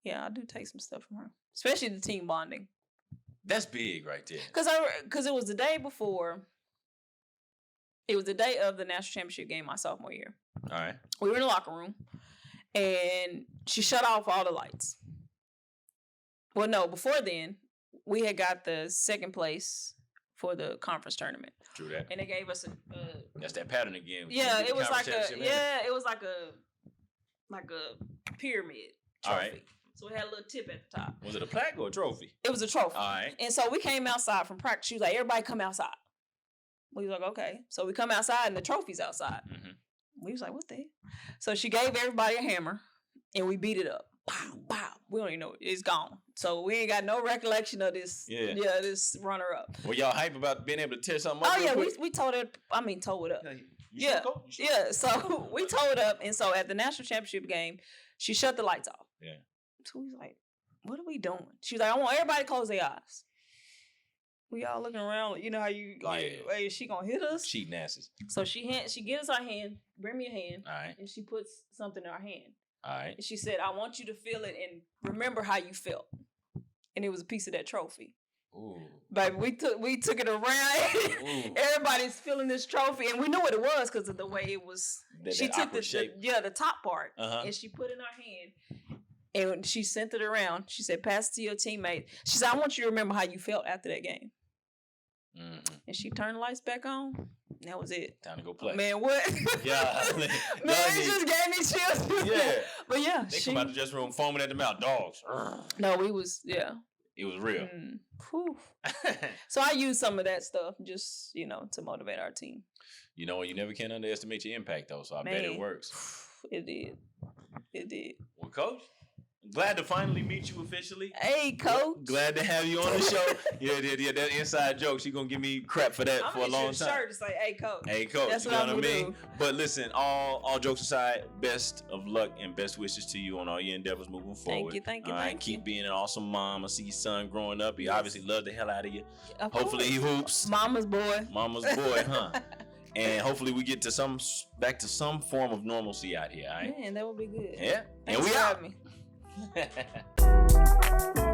B: yeah, I do take some stuff from her, especially the team bonding.
A: That's big right there.
B: Because it was the day before. It was the day of the national championship game my sophomore year.
A: All right.
B: We were in the locker room, and she shut off all the lights. Well, no, before then, we had got the second place for the conference tournament.
A: True that.
B: And they gave us a
A: that's that pattern again.
B: Yeah, it was like a pyramid trophy.
A: All right.
B: So it had a little tip at the top.
A: Was it a plaque or a trophy?
B: It was a trophy.
A: All right.
B: And so we came outside from practice. She was like, everybody come outside. We was like, okay. So we come outside and the trophy's outside. We was like, what the hell? So she gave everybody a hammer and we beat it up. Pow, pow. We don't even know. It's gone. So we ain't got no recollection of this. Yeah, this runner up.
A: Were y'all hype about being able to tear something up?
B: Oh yeah, we towed it. Towed it up. Yeah. So we towed it up, and so at the national championship game, she shut the lights off. Yeah. So we was like, "What are we doing?" She was like, "I want everybody to close their eyes." We all looking around. You know how you like? Hey, is she gonna hit us?
A: Cheating asses.
B: So she gives us our hand. Bring me a hand.
A: All right.
B: And she puts something in our hand.
A: All right.
B: And she said, I want you to feel it and remember how you felt. And it was a piece of that trophy. Ooh. Baby, we took it around. Everybody's feeling this trophy. And we knew what it was because of the way it was. She took the top part and she put it in our hand. And she sent it around. She said, pass it to your teammate. She said, I want you to remember how you felt after that game. And she turned the lights back on. That was it.
A: Time to go play.
B: Man, what?
A: Yeah.
B: Man, it just gave me chills.
A: Yeah.
B: But yeah.
A: They come out the dressing room foaming at the mouth. Dogs.
B: No, it was
A: real.
B: So I used some of that stuff just, to motivate our team.
A: You never can underestimate your impact, though. So I bet it works.
B: It did.
A: Well, Coach, glad to finally meet you officially.
B: Hey, Coach.
A: Glad to have you on the show. Yeah. That inside joke. She gonna give me crap for that for a long time.
B: Shirt to say, "Hey, Coach."
A: Hey, Coach.
B: That's
A: you
B: what
A: know what I mean?
B: Do.
A: But listen, all jokes aside, best of luck and best wishes to you on all your endeavors moving forward.
B: Thank you.
A: All right, keep being an awesome mom. I see your son growing up. He obviously loves the hell out of you.
B: Of
A: Hopefully
B: course.
A: he hoops.
B: Mama's boy, huh?
A: And hopefully we get back to some form of normalcy out here. All right.
B: Man, that would be good.
A: Yeah.
B: Thanks
A: and we
B: for
A: out.
B: having me.